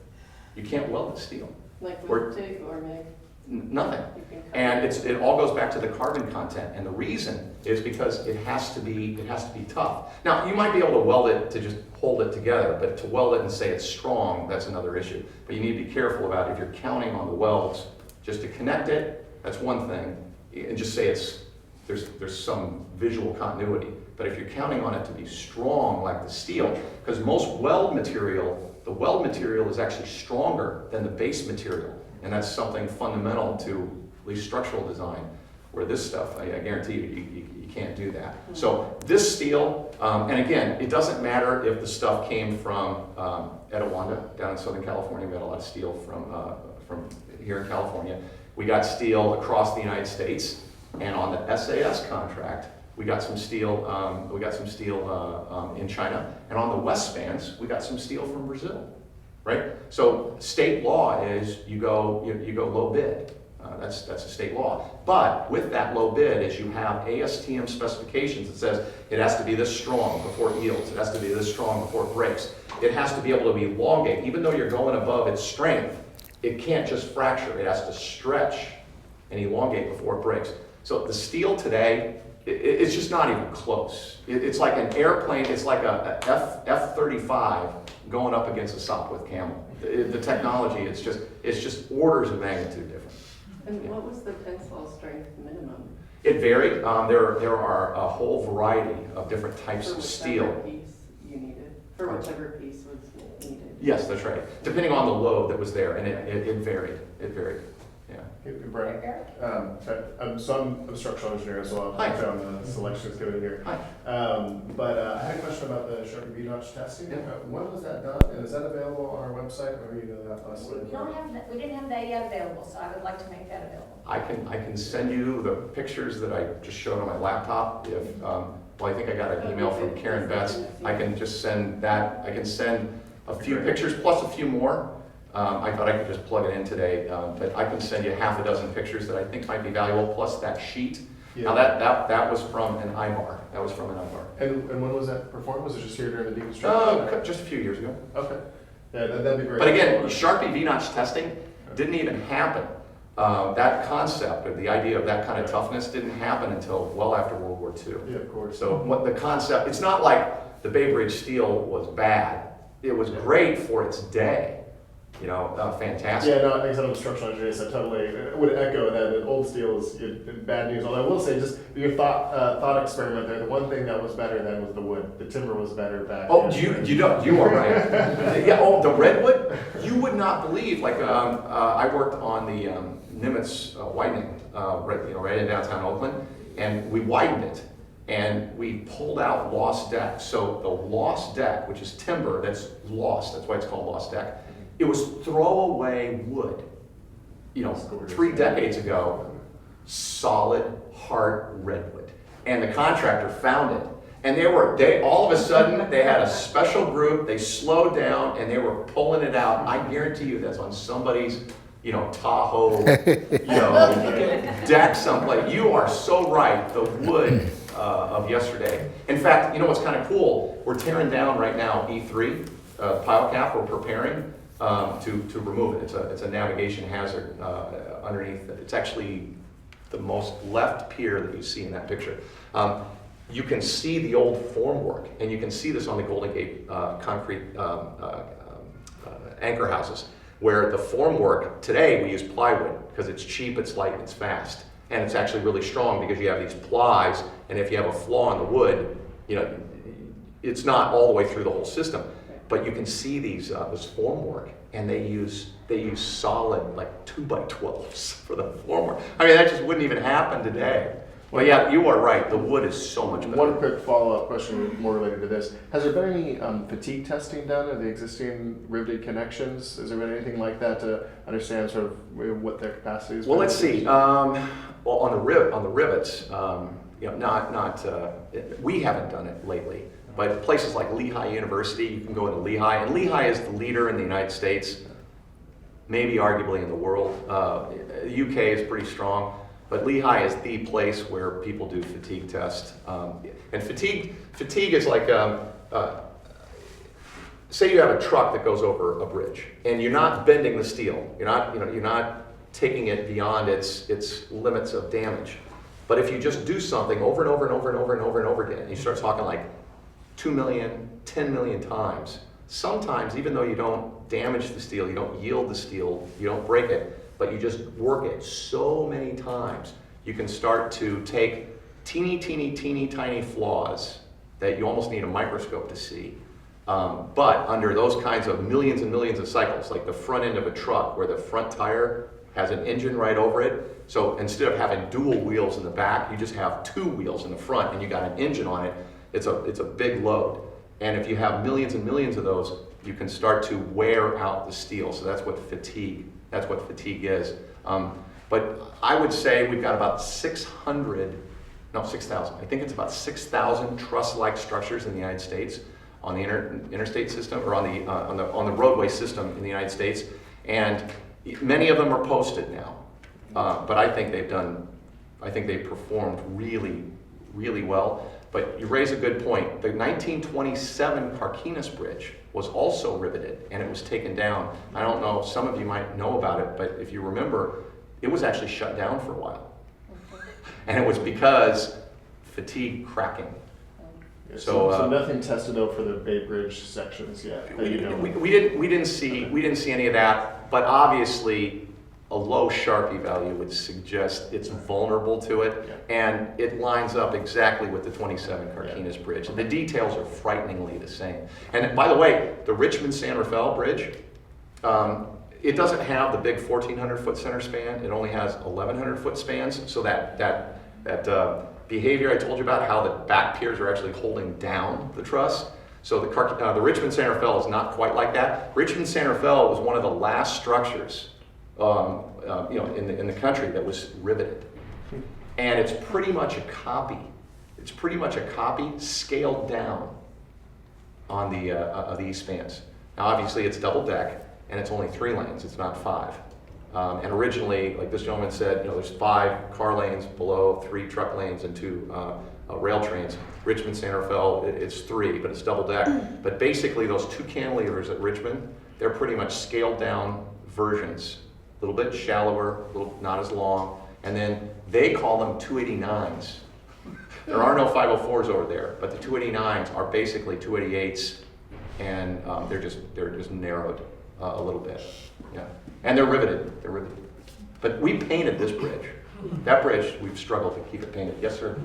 F: You can't weld the steel.
H: Like with TIG or MIG?
F: Nothing. And it all goes back to the carbon content. And the reason is because it has to be tough. Now, you might be able to weld it to just hold it together, but to weld it and say it's strong, that's another issue. But you need to be careful about if you're counting on the welds just to connect it, that's one thing, and just say there's some visual continuity. But if you're counting on it to be strong like the steel, because most weld material, the weld material is actually stronger than the base material. And that's something fundamental to at least structural design, where this stuff, I guarantee you can't do that. So this steel, and again, it doesn't matter if the stuff came from Etiwanda down in Southern California. We got a lot of steel from here in California. We got steel across the United States, and on the SAS contract, we got some steel. In China, and on the west spans, we got some steel from Brazil, right? So state law is you go low bid. That's a state law. But with that low bid is you have ASTM specifications that says it has to be this strong before it yields. It has to be this strong before it breaks. It has to be able to be elongate. Even though you're going above its strength, it can't just fracture. It has to stretch and elongate before it breaks. So the steel today, it's just not even close. It's like an airplane, it's like a F-35 going up against a Sopwith Camel. The technology, it's just orders of magnitude different.
H: And what was the tensile strength minimum?
F: It varied. There are a whole variety of different types of steel.
H: For whichever piece you needed, for whichever piece was needed.
F: Yes, that's right. Depending on the load that was there, and it varied. It varied. Yeah.
I: Hey, Brian. So I'm a structural engineer as well.
F: Hi.
I: On the selections given here.
F: Hi.
I: But I had a question about the Sharpie V-notch testing.
F: Yeah.
I: When was that done? And is that available on our website? Maybe you know that last
D: We don't have that, we didn't have that yet available, so I would like to make that available.
F: I can send you the pictures that I just showed on my laptop. If well, I think I got an email from Karen Betts. I can just send that. I can send a few pictures plus a few more. I thought I could just plug it in today, but I can send you half a dozen pictures that I think might be valuable, plus that sheet. Yeah. Now that was from an IBAR. That was from an IBAR.
I: And when was that performed? Was it just here during the deconstruction?
F: Just a few years ago.
I: Okay. Yeah, that'd be very.
F: But again, Sharpie V-notch testing didn't even happen. That concept, or the idea of that kind of toughness, didn't happen until well after World War II.
I: Yeah, of course.
F: So what the concept? It's not like the Bay Bridge steel was bad. It was great for its day. You know, fantastic.
I: Yeah, no, I think some of the structural engineers I totally would echo that old steel is bad news. Although I will say, just your thought experiment there, the one thing that was better then was the wood. The timber was better back then.
F: You are right. Yeah, the redwood, you would not believe, like, I worked on the Nimitz widening, right in downtown Oakland, and we widened it, and we pulled out lost deck. So the lost deck, which is timber that's lost, that's why it's called lost deck, it was throwaway wood, 3 decades ago, solid, hard redwood. And the contractor found it. And they all of a sudden, they had a special group, they slowed down, and they were pulling it out. I guarantee you that's on somebody's, Tahoe, deck someplace. You are so right, the wood of yesterday. In fact, what's kind of cool? We're tearing down right now E3, pile cap, we're preparing to remove it. It's a navigation hazard underneath it. It's actually the most left pier that you see in that picture. You can see the old formwork, and you can see this on the Golden Gate concrete anchor houses, where the formwork, today we use plywood because it's cheap, it's light, it's fast, and it's actually really strong because you have these plies, and if you have a flaw in the wood, it's not all the way through the whole system. But you can see this formwork, and they use solid, like 2x12s for the formwork. I mean, that just wouldn't even happen today. Well, yeah, you are right. The wood is so much better.
I: One quick follow-up question more related to this. Has there been any fatigue testing done of the existing riveted connections? Has there been anything like that to understand sort of what their capacity is?
F: Well, let's see. Well, on the rivets, we haven't done it lately. But places like Lehigh University, you can go into Lehigh, and Lehigh is the leader in the United States, maybe arguably in the world. The UK is pretty strong. But Lehigh is the place where people do fatigue tests. And fatigue is like, say you have a truck that goes over a bridge, and you're not bending the steel. You're not taking it beyond its limits of damage. But if you just do something over and over and over and over and over and over again, and you start talking like 2 million, 10 million times, sometimes even though you don't damage the steel, you don't yield the steel, you don't break it, but you just work it so many times, you can start to take teeny tiny flaws that you almost need a microscope to see. But under those kinds of millions and millions of cycles, like the front end of a truck where the front tire has an engine right over it, so instead of having dual wheels in the back, you just have 2 wheels in the front and you got an engine on it, it's a big load. And if you have millions and millions of those, you can start to wear out the steel. So that's what fatigue is. But I would say we've got about 6,000. I think it's about 6,000 truss-like structures in the United States on the interstate system, or on the roadway system in the United States, and many of them are posted now. But I think they've performed really, really well. But you raise a good point. The 1927 Carquinez Bridge was also riveted, and it was taken down. I don't know, some of you might know about it, but if you remember, it was actually shut down for a while. And it was because fatigue cracking.
I: So nothing tested out for the Bay Bridge sections yet.
F: We didn't see any of that, but obviously a low Sharpie value would suggest it's vulnerable to it, and it lines up exactly with the 27 Carquinez Bridge. And the details are frighteningly the same. And by the way, the Richmond-San Rafael Bridge, it doesn't have the big 1,400-foot center span. It only has 1,100-foot spans. So that behavior I told you about, how the back piers are actually holding down the truss. So the Richmond-San Rafael is not quite like that. Richmond-San Rafael was one of the last structures in the country that was riveted, and it's pretty much a copy. It's pretty much a copy scaled down on the east spans. Now, obviously, it's double deck, and it's only 3 lanes. It's not 5. And originally, like this gentleman said, there's 5 car lanes below, 3 truck lanes, and 2 rail trains. Richmond San Rafael, it's 3, but it's double deck. But basically, those 2 cantilevers at Richmond, they're pretty much scaled down versions. A little bit shallower, not as long, and then they call them 289s. There are no 504s over there, but the 289s are basically 288s, and they're just narrowed a little bit. Yeah, and they're riveted. But we painted this bridge. That bridge, we've struggled to keep it painted. Yes, sir.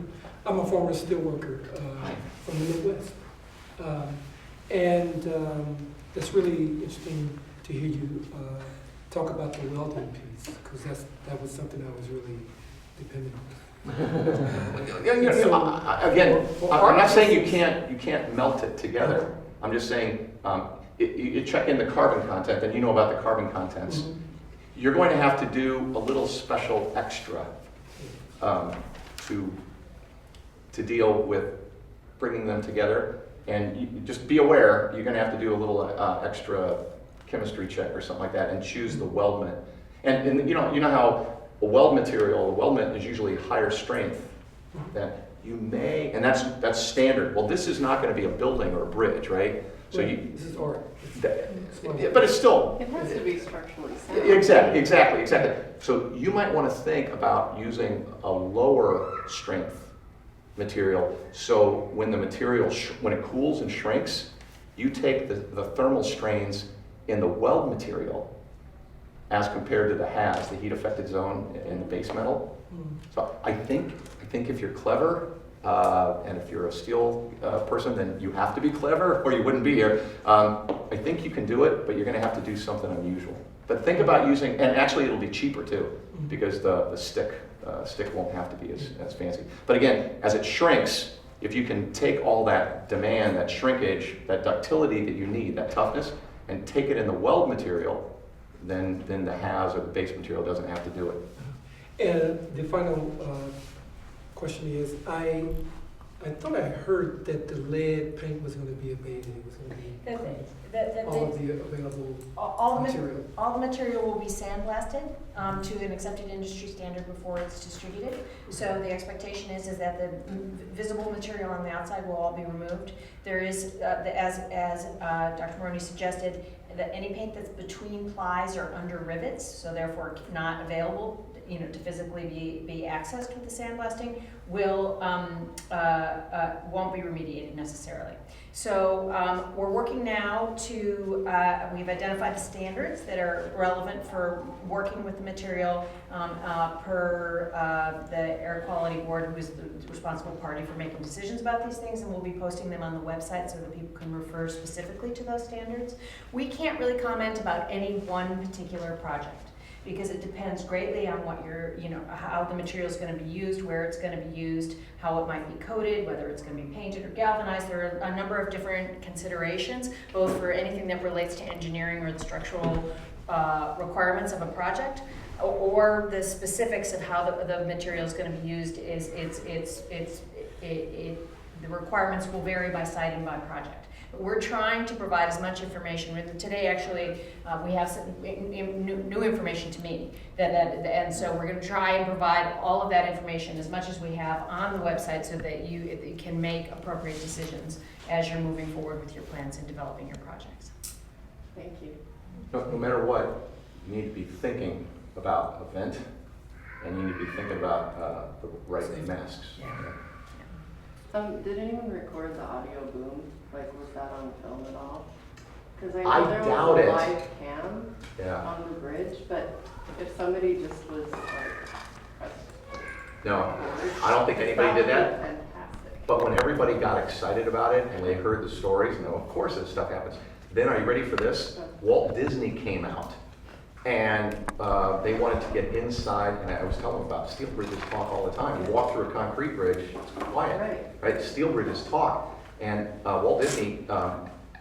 J: I'm a former steelworker from the Midwest, and it's really interesting to hear you talk about the welding piece, because that was something I was really dependent on.
F: Again, I'm not saying you can't melt it together. I'm just saying, you check in the carbon content, and you know about the carbon contents.
J: Mhm.
F: You're going to have to do a little special extra to deal with bringing them together. And you just be aware, you're going to have to do a little extra chemistry check or something like that, and choose the weldment. And you know how a weldment is usually higher strength. That you may, and that's standard. Well, this is not going to be a building or a bridge, right? So
J: This is art.
F: but it's still.
H: It has to be structurally sound.
F: Exactly. So you might want to think about using a lower strength material. So when the material, when it cools and shrinks, you take the thermal strains in the weld material as compared to the HAZ, the heat affected zone in the base metal. So I think if you're clever, and if you're a steel person, then you have to be clever or you wouldn't be here. I think you can do it, but you're going to have to do something unusual. But think about using, and actually it'll be cheaper too, because the stick won't have to be as fancy. But again, as it shrinks, if you can take all that demand, that shrinkage, that ductility that you need, that toughness, and take it in the weld material, then the HAZ or the base material doesn't have to do it.
J: And the final question is, I thought I heard that the lead paint was going to be abated. It was going to be all of the available material.
D: All the material will be sandblasted to an accepted industry standard before it's distributed. So the expectation is that the visible material on the outside will all be removed. There is, as Dr. Maroney suggested, that any paint that's between plies or under rivets, so therefore not available, to physically be accessed with the sandblasting, won't be remediated necessarily. So we're working now to, we've identified the standards that are relevant for working with the material per the Air Quality Board, who is the responsible party for making decisions about these things, and we'll be posting them on the website so that people can refer specifically to those standards. We can't really comment about any one particular project, because it depends greatly on what how the material is going to be used, where it's going to be used, how it might be coated, whether it's going to be painted or galvanized. There are a number of different considerations, both for anything that relates to engineering or the structural requirements of a project, or the specifics of how the material is going to be used. The requirements will vary by site and by project. We're trying to provide as much information. Today, actually, we have some new information to me, and so we're going to try and provide all of that information as much as we have on the website, so that you can make appropriate decisions as you're moving forward with your plans and developing your projects.
H: Thank you.
F: No matter what, you need to be thinking about a vent, and you need to be thinking about the right masks.
H: Did anyone record the audio boom? Like, was that on film at all? Because I know
F: I
H: there
F: doubt
H: was a
F: it.
H: live cam on the bridge, but if somebody just was like,
F: No, I don't think anybody did that.
H: Fantastic.
F: But when everybody got excited about it and they heard the stories, and of course this stuff happens. Then, are you ready for this? Walt Disney came out, and they wanted to get inside, and I was telling them about steel bridges talk all the time. You walk through a concrete bridge, it's quiet, right? Steel bridges talk. And Walt Disney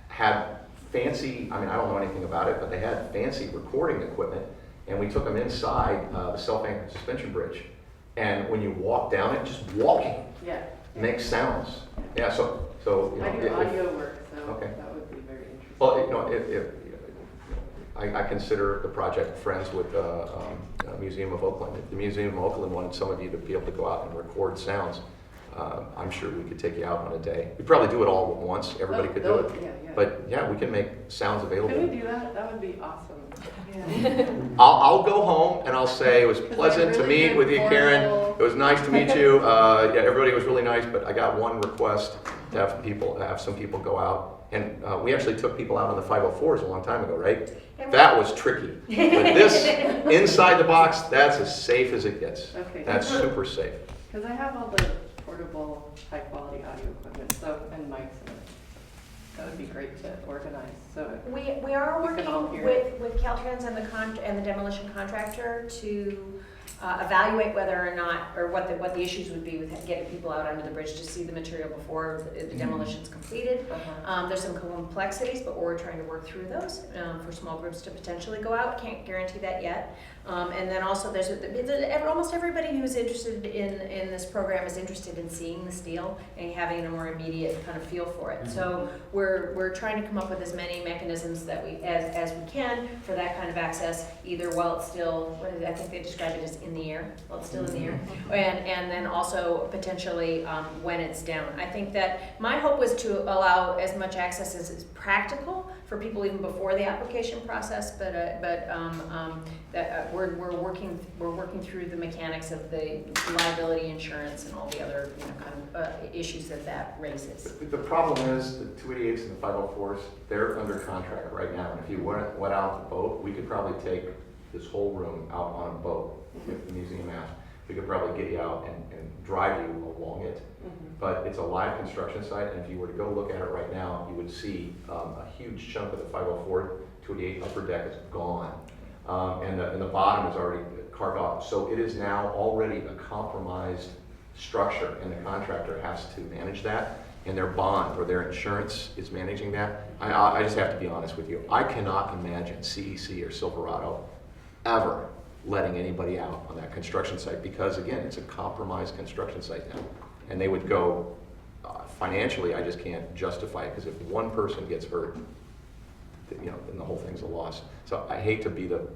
F: had fancy, I don't know anything about it, but they had fancy recording equipment, and we took them inside the self-anchored suspension bridge. And when you walk down it, just walking makes sounds. Yeah, so
H: I do audio work, so that would be very interesting.
F: Well, I consider the project friends with the Museum of Oakland. If the Museum of Oakland wanted some of you to be able to go out and record sounds, I'm sure we could take you out on a day. We'd probably do it all at once. Everybody could do it. But yeah, we can make sounds available.
H: Can we do that? That would be awesome.
F: I'll go home and I'll say it was pleasant to meet with you, Karen. It was nice to meet you. Everybody was really nice, but I got one request to have some people go out. And we actually took people out on the 504s a long time ago, right? That was tricky. But this, inside the box, that's as safe as it gets.
H: Okay.
F: That's super safe.
H: Because I have all the portable, high-quality audio equipment, and mics and That would be great to organize, so.
D: We are
H: We can all
D: working
H: hear
D: with Caltrans and the demolition contractor to evaluate whether or not, or what the issues would be with getting people out under the bridge to see the material before the demolition's completed. There's some complexities, but we're trying to work through those for small groups to potentially go out. Can't guarantee that yet. And then also there's almost everybody who's interested in this program is interested in seeing the steel and having a more immediate kind of feel for it. So we're trying to come up with as many mechanisms that as we can for that kind of access, either while it's still, I think they describe it as in the air, while it's still in the air, and then also potentially when it's down. I think that my hope was to allow as much access as is practical for people even before the application process, but we're working through the mechanics of the liability insurance and all the other kind of issues that raises.
F: The problem is the 288s and the 504s, they're under contract right now. And if you went out the boat, we could probably take this whole room out on a boat if the museum asked. We could probably get you out and drive you along it. But it's a live construction site, and if you were to go look at it right now, you would see a huge chunk of the 504 288 upper deck is gone. And the bottom is already carved off. So it is now already a compromised structure, and the contractor has to manage that, and their bond or their insurance is managing that. I just have to be honest with you. I cannot imagine CEC or Silverado ever letting anybody out on that construction site because, again, it's a compromised construction site now. And they would go, financially, I just can't justify it because if one person gets hurt, then the whole thing's a loss. So I hate to be the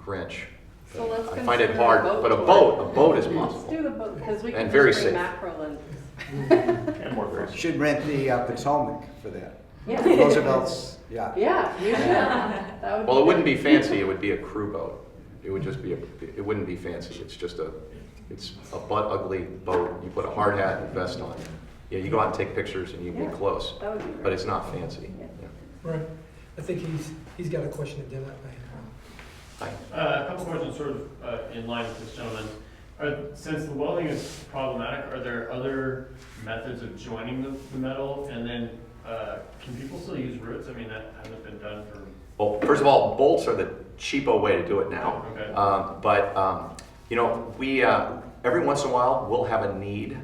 F: Grinch.
H: So let's
F: I find it
H: consider
F: hard, but a boat is
H: Let's
F: possible.
H: do the boat, because we
F: And
H: can
F: very
H: just bring
F: safe.
H: mackerel and.
F: And more very
C: Should rent the Potomac for that.
H: Yeah.
C: Roosevelt's, yeah.
H: Yeah, you should. That would
F: Well, it wouldn't
H: good.
F: be fancy, it would be a crew boat. It would just be, it wouldn't be fancy, it's a butt ugly boat. You put a hard hat and vest on. Yeah, you go out and take pictures and you
H: Yeah,
F: get close,
H: That would be great.
F: but it's not fancy.
H: Yeah.
F: Yeah.
J: Right. I think he's got a question that I have.
F: Hi.
K: A couple questions sort of in line with this gentleman. Since the welding is problematic, are there other methods of joining the metal? And then can people still use rivets? I mean, that hasn't been done for...
F: Well, first of all, bolts are the cheapo way to do it now.
K: Okay.
F: We every once in a while we'll have a need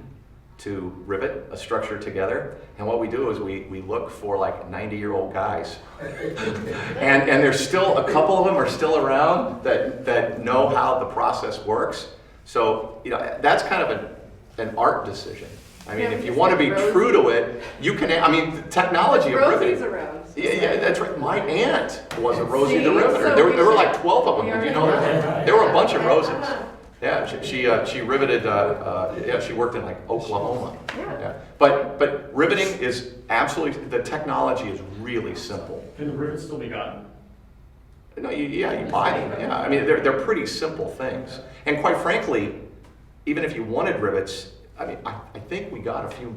F: to rivet a structure together, and what we do is we look for like 90-year-old guys, and there's still a couple of them are still around that know how the process works. So that's kind of an art decision. I mean, if you want to be true to it, you can. I mean, the technology of
H: Rosie's
F: riveting.
H: around.
F: Yeah, that's right. My aunt was a Rosie
H: See?
F: the Riveter.
H: So
F: There
H: we
F: were like
H: should-
F: 12 of them.
H: we
F: Did you
H: already
F: know that?
H: know.
F: There were a bunch of Roses. Yeah, she riveted. She worked in like Oklahoma.
H: Yeah.
F: But riveting is absolutely, the technology is really simple.
K: Can the rivets still be gotten?
F: No, you buy them. Yeah, I mean they're pretty simple things. And quite frankly, even if you wanted rivets, I mean I think we got a few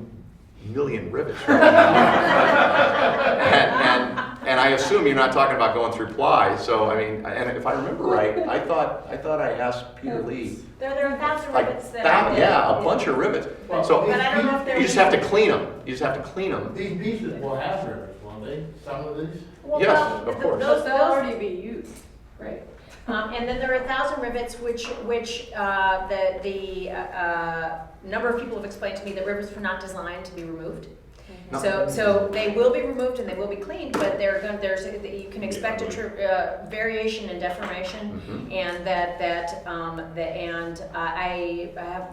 F: million rivets right now. and I assume you're not talking about going through ply. So I mean, and if I remember right, I thought I asked Peter Lee.
D: There are 1,000
F: Like
D: rivets that
F: a bunch of rivets. So
D: But I don't know if they're...
F: you just have to clean them. You just have to clean them.
B: These pieces will have rivets, won't they? Some of these?
D: Well,
F: Yes,
D: well,
F: of course.
H: Those will already be used, right?
D: And then there are 1,000 rivets, which the number of people have explained to me that rivets were not designed to be removed.
F: No.
D: So they will be removed and they will be cleaned, but you can expect a variation in deformation, and I have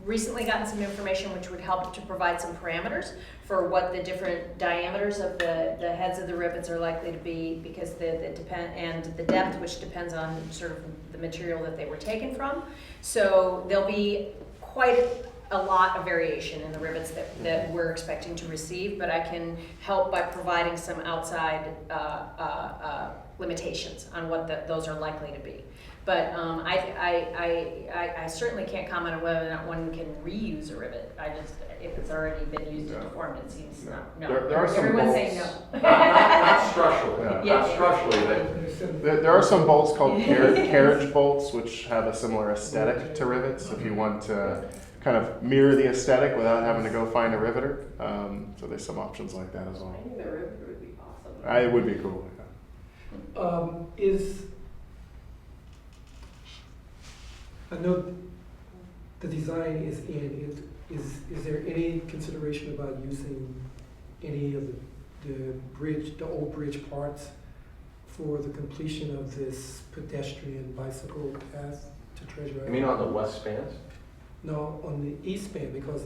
D: recently gotten some information which would help to provide some parameters for what the different diameters of the heads of the rivets are likely to be, because and the depth, which depends on sort of the material that they were taken from. So there'll be quite a lot of variation in the rivets that we're expecting to receive, but I can help by providing some outside limitations on what those are likely to be. But I certainly can't comment on whether or not one can reuse a rivet. If it's already been used and deformed, it seems no.
I: There are some
D: Everyone's
I: bolts.
D: saying no.
I: Not structurally.
D: Yeah.
I: Not structurally, but there are some bolts called carriage bolts, which have a similar aesthetic to rivets. If you want to kind of mirror the aesthetic without having to go find a riveter. So there's some options like that as well.
H: I think the river would be awesome.
I: It would be cool.
J: I know the design is in. Is there any consideration about using any of the bridge, the old bridge parts, for the completion of this pedestrian bicycle path to Treasure Island?
F: You mean on the west spans?
J: No, on the east span, because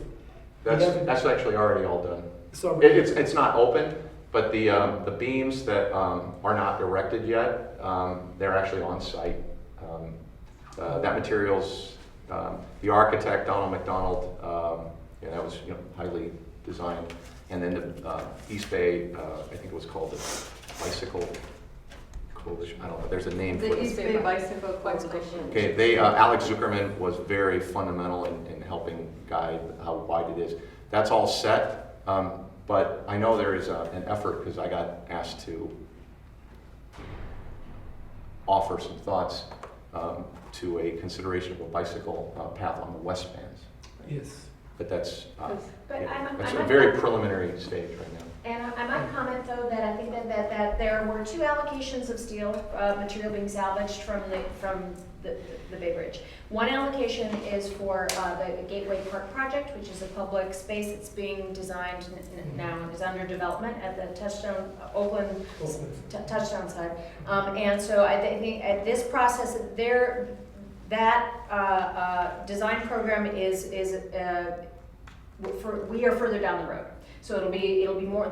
F: That's actually already all done.
J: so
F: It's not open, but the beams that are not erected yet, they're actually on site. That material's, the architect, Donald McDonald, that was highly designed. And then the East Bay, I think it was called the Bicycle Coalition, I don't know, there's a name for
H: The
F: it.
H: East Bay Bicycle Coalition.
F: Okay, Alex Zuckerman was very fundamental in helping guide how wide it is. That's all set, but I know there is an effort, because I got asked to offer some thoughts to a consideration of a bicycle path on the west spans.
J: yes.
F: But that's,
D: But
F: that's a very preliminary stage right now.
D: And I might comment, though, that I think that there were 2 allocations of steel material being salvaged from the Bay Bridge. One allocation is for the Gateway Park project, which is a public space that's being designed now and is under development at the Touchstone, Oakland Touchstone side. And so I think at this process, that design program we are further down the road. So there'll be more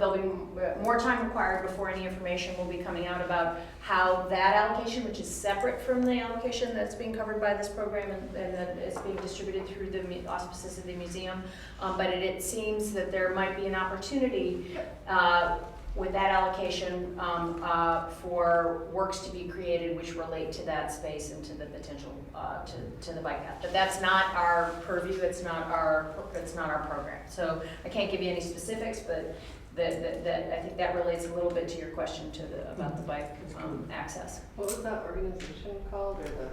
D: time required before any information will be coming out about how that allocation, which is separate from the allocation that's being covered by this program and that is being distributed through the auspices of the museum. But it seems that there might be an opportunity with that allocation for works to be created which relate to that space and to the potential to the bike path. But that's not our purview. It's not our program. So I can't give you any specifics, but that I think that relates a little bit to your question about the bike access.
H: What was that organization called, or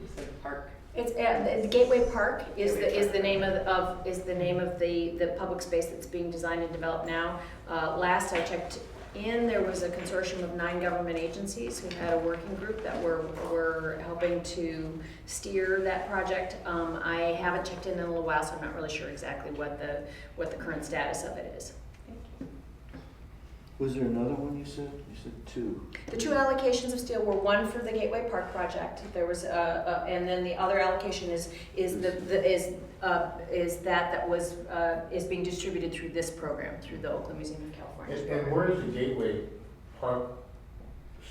H: you said park?
D: It's the Gateway Park is the name of the public space that's being designed and developed now. Last I checked there was a consortium of 9 government agencies who had a working group that were helping to steer that project. I haven't checked in a little while, so I'm not really sure exactly what the current status of it is.
L: Was there another one you said? You said 2.
D: The 2 allocations of steel were one for the Gateway Park project. There was and then the other allocation is being distributed through this program, through the Oakland Museum of California.
B: And where is the Gateway Park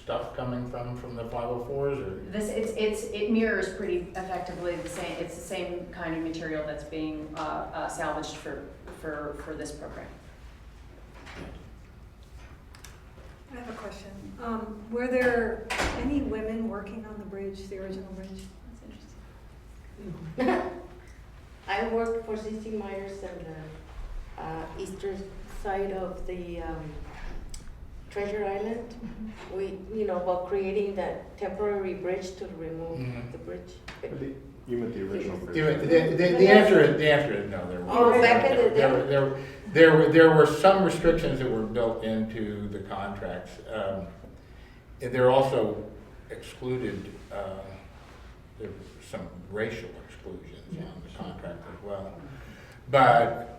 B: stuff coming from the 504s? Or?
D: It mirrors pretty effectively the same. It's the same kind of material that's being salvaged for this program.
M: I have a question. Were there any women working on the bridge, the original bridge? That's interesting.
N: I worked for C.C. Myers on the eastern side of the Treasure Island. We, while creating that temporary bridge to remove the bridge.
I: You meant the original bridge.
B: The answer is no. There
N: Oh, back in the day.
B: There were some restrictions that were built into the contracts. They're also excluded. There were some racial exclusions on the contract as well. But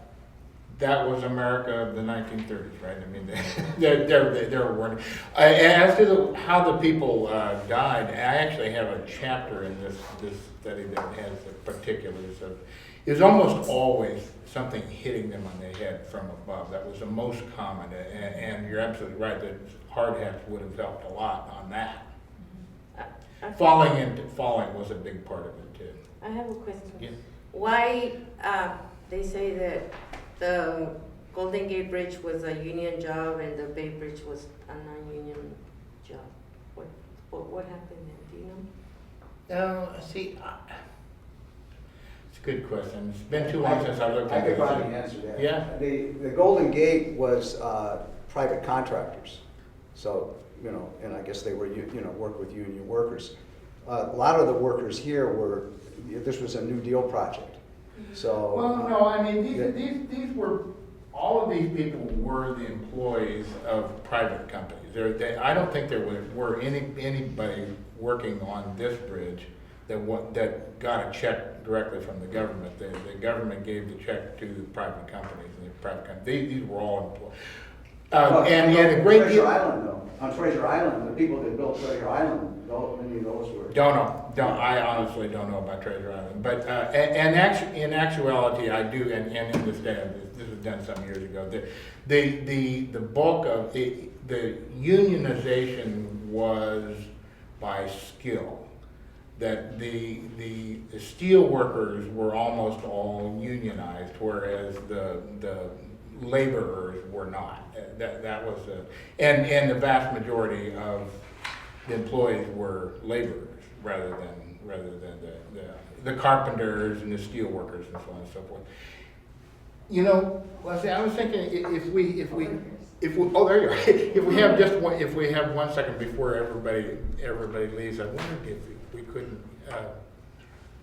B: that was America of the 1930s, right? I mean, there weren't. As to how the people died, I actually have a chapter in this study that has the particulars of. It was almost always something hitting them on the head from above. That was the most common, and you're absolutely right that hard hats would have helped a lot on that. Falling was a big part of it too.
N: I have a question.
B: Yeah.
N: Why they say that the Golden Gate Bridge was a union job and the Bay Bridge was a non-union job? What happened there? Do you know?
B: See, it's a good question. It's been too long since I looked at it.
C: I could probably answer that.
B: Yeah.
C: The Golden Gate was private contractors. So, and I guess they were, worked with union workers. A lot of the workers here this was a New Deal project.
L: So.
B: Well, no, I mean, these were, all of these people were the employees of private companies. I don't think there were anybody working on this bridge that got a check directly from the government. The government gave the check to the private companies, and the private companies, these were all employees. And a great
C: Treasure
B: deal.
C: Island, though. On Treasure Island, the people that built Treasure Island, many of those were.
B: I honestly don't know about Treasure Island, but in actuality, I do, and in this day, this was done some years ago. The bulk of the unionization was by skill. That the steel workers were almost all unionized, whereas the laborers were not. That was and the vast majority of the employees were laborers rather than the carpenters and the steel workers and so on and so forth. You know, Leslie, I was thinking if we oh, there you are. If we have 1 second before everybody leaves, I wondered if we couldn't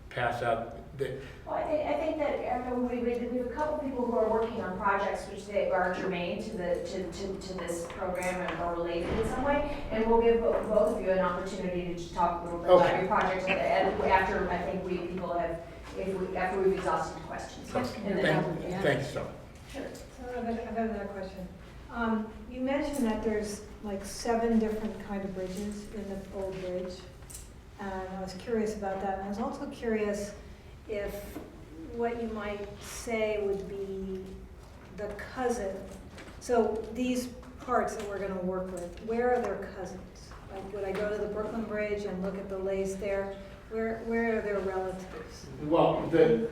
B: pass out the.
D: Well, I think that we have a couple people who are working on projects which they are germane to this program and are related in some way, and we'll give both of you an opportunity to just talk a little bit about your project after I think after we've exhausted questions.
B: Thank you so much.
D: Sure.
M: So I have another question. You mentioned that there's like 7 different kind of bridges in the old bridge, and I was curious about that. And I was also curious if what you might say would be the cousin. So these parts that we're going to work with, where are their cousins? Like, would I go to the Brooklyn Bridge and look at the lace there? Where are their relatives?
B: Well,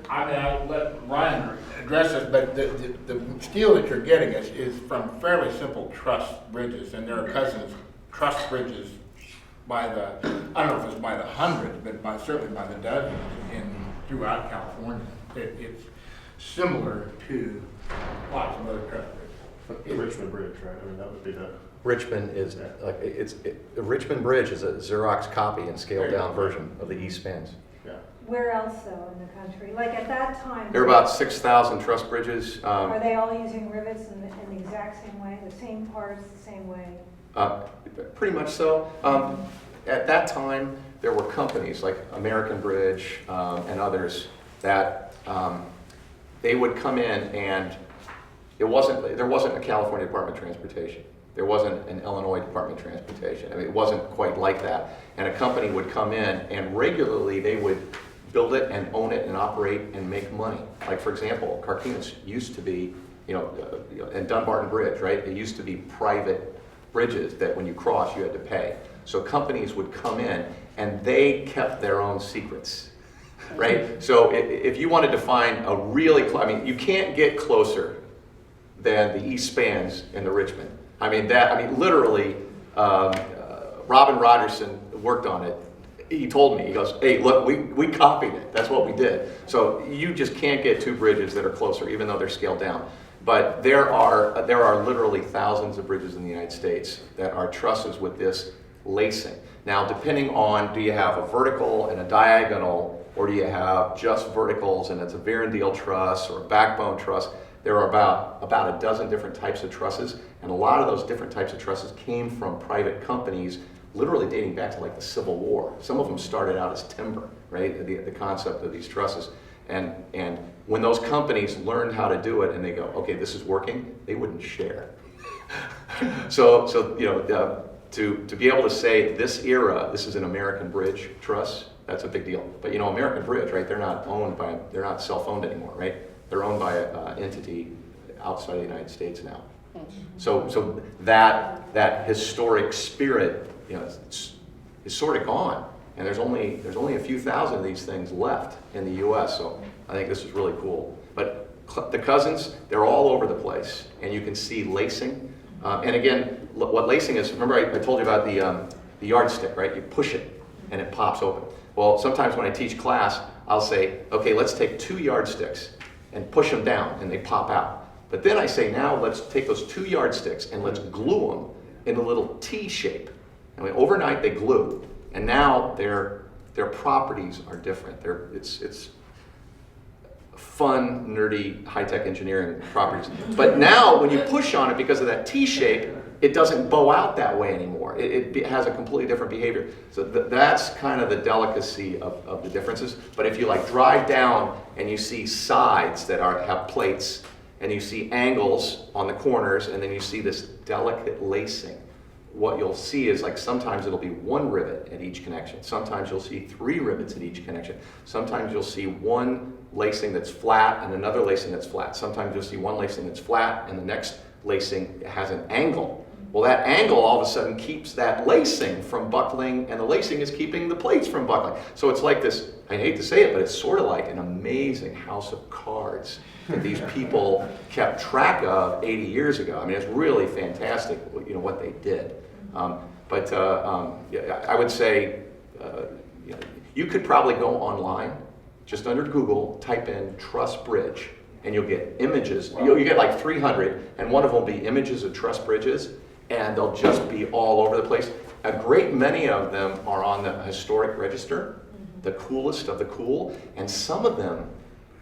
B: I'll let Ryan address this, but the steel that you're getting is from fairly simple truss bridges, and there are cousins truss bridges by the, I don't know if it's by the hundreds, but certainly by the dozens throughout California. It's similar to lots of other truss bridges.
I: The Richmond Bridge, right? I mean, that would be the.
F: Richmond is like the Richmond Bridge is a Xerox copy and scaled down version of the East Spans.
I: Yeah.
M: Where else though in the country? Like at that time,
F: There are about 6,000 truss bridges.
M: are they all using rivets in the exact same way, the same parts, the same way?
F: Pretty much so. At that time, there were companies like American Bridge and others that they would come in, and there wasn't a California Department of Transportation. There wasn't an Illinois Department of Transportation. I mean, it wasn't quite like that. And a company would come in, and regularly they would build it and own it and operate and make money. Like, for example, Carquinez used to be, and Dunbarton Bridge, right? It used to be private bridges that when you cross, you had to pay. So companies would come in, and they kept their own secrets, right? So if you wanted to find a really, you can't get closer than the East Spans and the Richmond. Literally, Robin Rogerson worked on it. He told me, he goes, hey, look, we copied it. That's what we did. So you just can't get 2 bridges that are closer, even though they're scaled down. But there are literally thousands of bridges in the United States that are trusses with this lacing. Now, depending on, do you have a vertical and a diagonal, or do you have just verticals and it's a Verandale truss or a backbone truss? There are about a dozen different types of trusses, and a lot of those different types of trusses came from private companies, literally dating back to like the Civil War. Some of them started out as timber, right? The concept of these trusses. And when those companies learned how to do it and they go, okay, this is working, they wouldn't share. So to be able to say this era, this is an American Bridge truss, that's a big deal. But American Bridge, right? They're not self-owned anymore, right? They're owned by an entity outside of the United States now. So that historic spirit, is sort of gone, and there's only a few thousand of these things left in the U.S. So I think this is really cool. But the cousins, they're all over the place, and you can see lacing. And again, what lacing is, remember I told you about the yardstick, right? You push it, and it pops open. Well, sometimes when I teach class, I'll say, okay, let's take 2 yardsticks and push them down, and they pop out. But then I say, now let's take those 2 yardsticks and let's glue them in a little T shape. Overnight they glue, and now their properties are different. fun, nerdy, high-tech engineering properties. But now, when you push on it because of that T-shape, it doesn't bow out that way anymore. It has a completely different behavior. So that's kind of the delicacy of the differences. But if you like drive down and you see sides that have plates, and you see angles on the corners, and then you see this delicate lacing, what you'll see is like sometimes it'll be one rivet at each connection. Sometimes you'll see 3 rivets at each connection. Sometimes you'll see one lacing that's flat and another lacing that's flat. Sometimes you'll see one lacing that's flat and the next lacing has an angle. Well, that angle all of a sudden keeps that lacing from buckling, and the lacing is keeping the plates from buckling. So it's like this, I hate to say it, but it's sort of like an amazing house of cards that these people kept track of 80 years ago. I mean, it's really fantastic, you know, what they did. Yeah, I would say, you know, you could probably go online, just under Google, type in truss bridge, and you'll get images. You get like 300, and one of them will be images of truss bridges, and they'll just be all over the place. A great many of them are on the historic register, the coolest of the cool, and some of them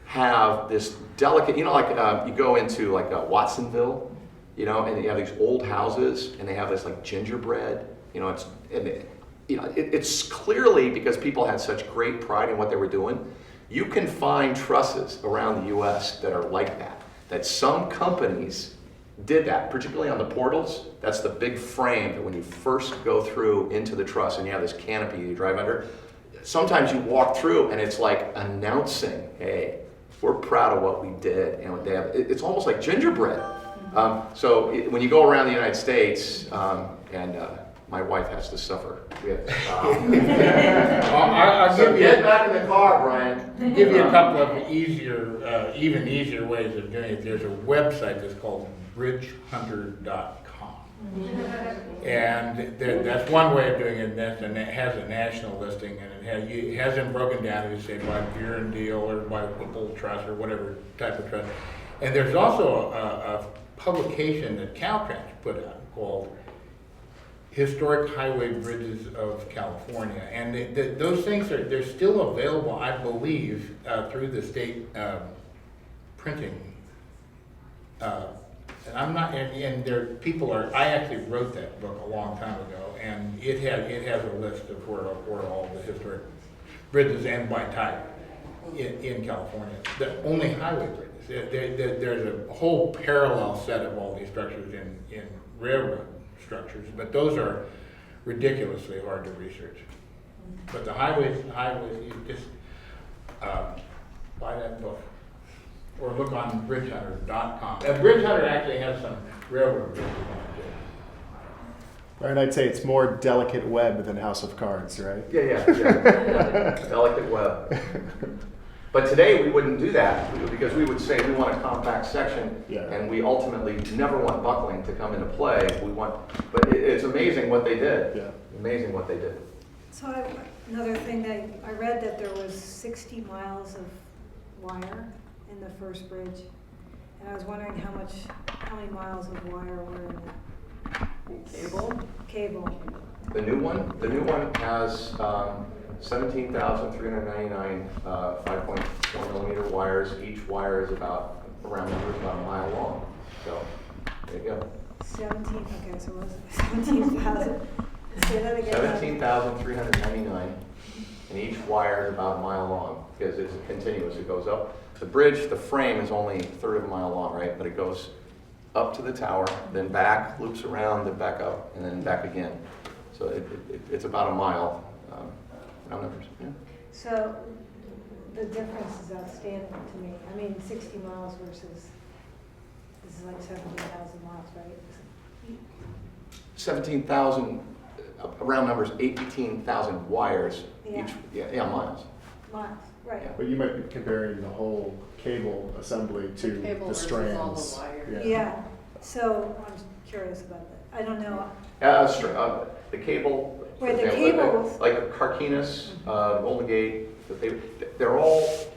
F: have this delicate, you know, like you go into like Watsonville, you know, and you have these old houses, and they have this like gingerbread, you know, it's clearly because people had such great pride in what they were doing. You can find trusses around the U.S. that are like that some companies did that, particularly on the portals. That's the big frame that when you first go through into the truss and you have this canopy you drive under, sometimes you walk through and it's like announcing, hey, we're proud of what we did. And what they have, it's almost like gingerbread. When you go around the United States, my wife has to suffer.
B: I'll give you,
F: get back in the car, Brian.
B: Give you a couple of easier, even easier ways of doing it. There's a website that's called bridgehunter.com. And that's one way of doing it, and it has a national listing, and it has them broken down, you say, by pier and deal, or by full truss, or whatever type of truss. And there's also a publication that Caltrans put out called Historic Highway Bridges of California, and those things they're still available, I believe, through the state printing. And I'm not, and there people are. I actually wrote that book a long time ago, and it has a list of where all the historic bridges and by type in California. The only highway bridges. There's a whole parallel set of all these structures in railroad structures, but those are ridiculously hard to research. But the highways, you just buy that book or look on bridgehunter.com. Bridge Hunter actually has some railroad bridges on it too.
O: Right, I'd say it's more delicate web than House of Cards, right?
F: Yeah. Delicate web. But today we wouldn't do that because we would say we want a compact section, and we ultimately never want buckling to come into play. But it's amazing what they did. Yeah. Amazing what they did.
M: So another thing that I read that there was 60 miles of wire in the first bridge, and I was wondering how many miles of wire were in that? Cable.
F: The new one has 17,399 5.4 millimeter wires. Each wire is about a mile long. So there you go.
M: 17. Okay, so what was it? 17,000. Say that again.
F: 17,399, and each wire is about a mile long because it's continuous. It goes up. The bridge, the frame is only a third of a mile long, right? But it goes up to the tower, then back, loops around, then back up, and then back again. So it's about a mile. Round numbers. Yeah.
M: So the difference is outstanding to me. I mean, 60 miles versus this is like 17,000 miles, right?
F: 17,000, round numbers, 18,000 wires
M: Yeah.
F: each. Miles.
M: Miles, right.
F: Yeah.
O: But you might be comparing the whole cable assembly to the strands.
H: All the wires.
M: Yeah. So I'm curious about that. I don't know.
F: The cable.
M: Wait, the cable.
F: Like Carquinez, Golden Gate, they're all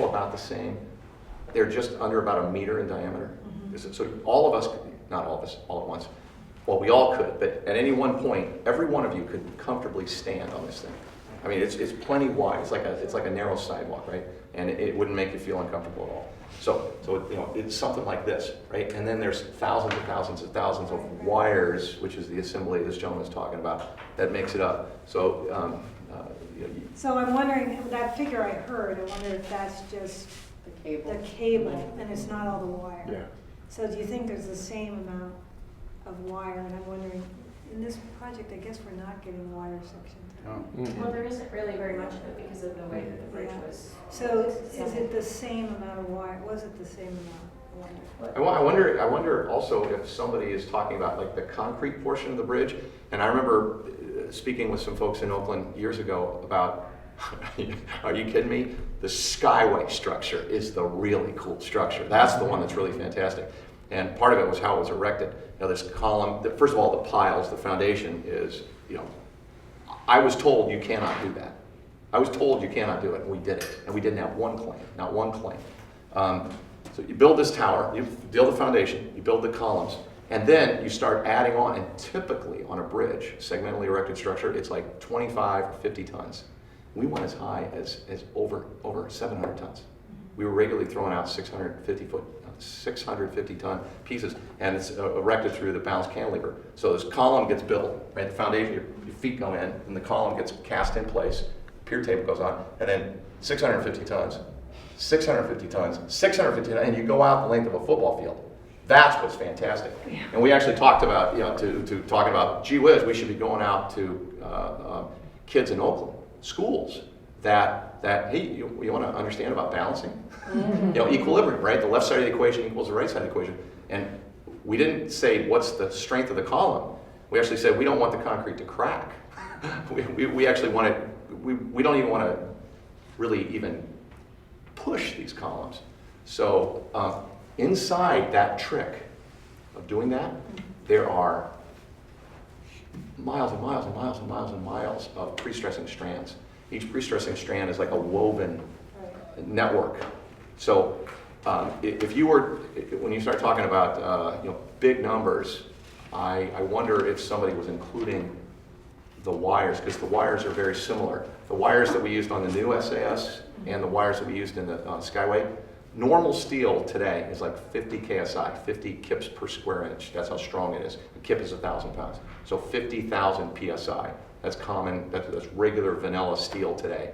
F: about the same. They're just under about a meter in diameter. Mm-hmm. So all of us, not all of us, all at once. Well, we all could, but at any one point, every one of you could comfortably stand on this thing. I mean, it's plenty wide. It's like a narrow sidewalk, right? And it wouldn't make you feel uncomfortable at all. So you know, it's something like this, right? And then there's thousands and thousands and thousands of wires, which is the assembly this gentleman's talking about, that makes it up. So, you know,
M: So I'm wondering, that figure I heard, I wonder if that's just
H: The
M: cable, and it's not all the wire.
B: Yeah.
M: So do you think there's the same amount of wire? And I'm wondering, in this project, I guess we're not getting wire sections.
D: Well, there isn't really very much of it because of the way that the bridge was.
M: So is it the same amount of wire? Was it the same amount of wire?
F: I wonder also if somebody is talking about like the concrete portion of the bridge. And I remember speaking with some folks in Oakland years ago about, are you kidding me? The Skyway structure is the really cool structure. That's the one that's really fantastic. And part of it was how it was erected. You know, this column, first of all, the piles, the foundation is, you know, I was told you cannot do that. I was told you cannot do it, and we did it. And we didn't have one claim, not one claim. So you build this tower, you build the foundation, you build the columns, and then you start adding on, and typically on a bridge, segmentally erected structure, it's like 25 or 50 tons. We went as high as over 700 tons. We were regularly throwing out 650 ton pieces, and it's erected through the balanced cantilever. So this column gets built, right? The foundation, your feet go in, and the column gets cast in place. Pier table goes on, and then 650 tons, 650 tons, 650 tons, and you go out the length of a football field. That's what's fantastic. Yeah. And we actually talked about, you know, to talking about, gee whiz, we should be going out to kids in Oakland, schools, that hey, you want to understand about balancing? Mm-hmm. You know, equilibrium, right? The left side of the equation equals the right side of the equation. And we didn't say what's the strength of the column. We actually said we don't want the concrete to crack. we actually want it, we don't even want to really even push these columns. So inside that trick of doing that, there are miles and miles and miles and miles and miles of pre-stressing strands. Each pre-stressing strand is like a woven network. So if you were, when you start talking about you know, big numbers, I wonder if somebody was including the wires, because the wires are very similar. The wires that we used on the new SAS and the wires that we used in the Skyway, normal steel today is like 50 KSI, 50 kips per square inch. That's how strong it is. A kip is 1,000 pounds. So 50,000 PSI. That's common, that's regular vanilla steel today.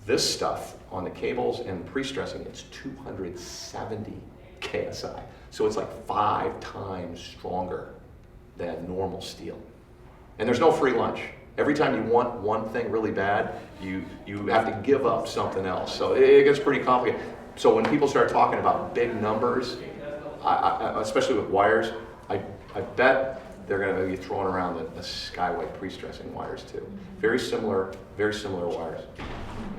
F: This stuff on the cables and pre-stressing, it's 270 KSI. So it's like 5 times stronger than normal steel. And there's no free lunch. Every time you want one thing really bad, you have to give up something else. So it gets pretty complicated. So when people start talking about big numbers, especially with wires, I bet they're going to be throwing around the Skyway pre-stressing wires too. Very similar wires.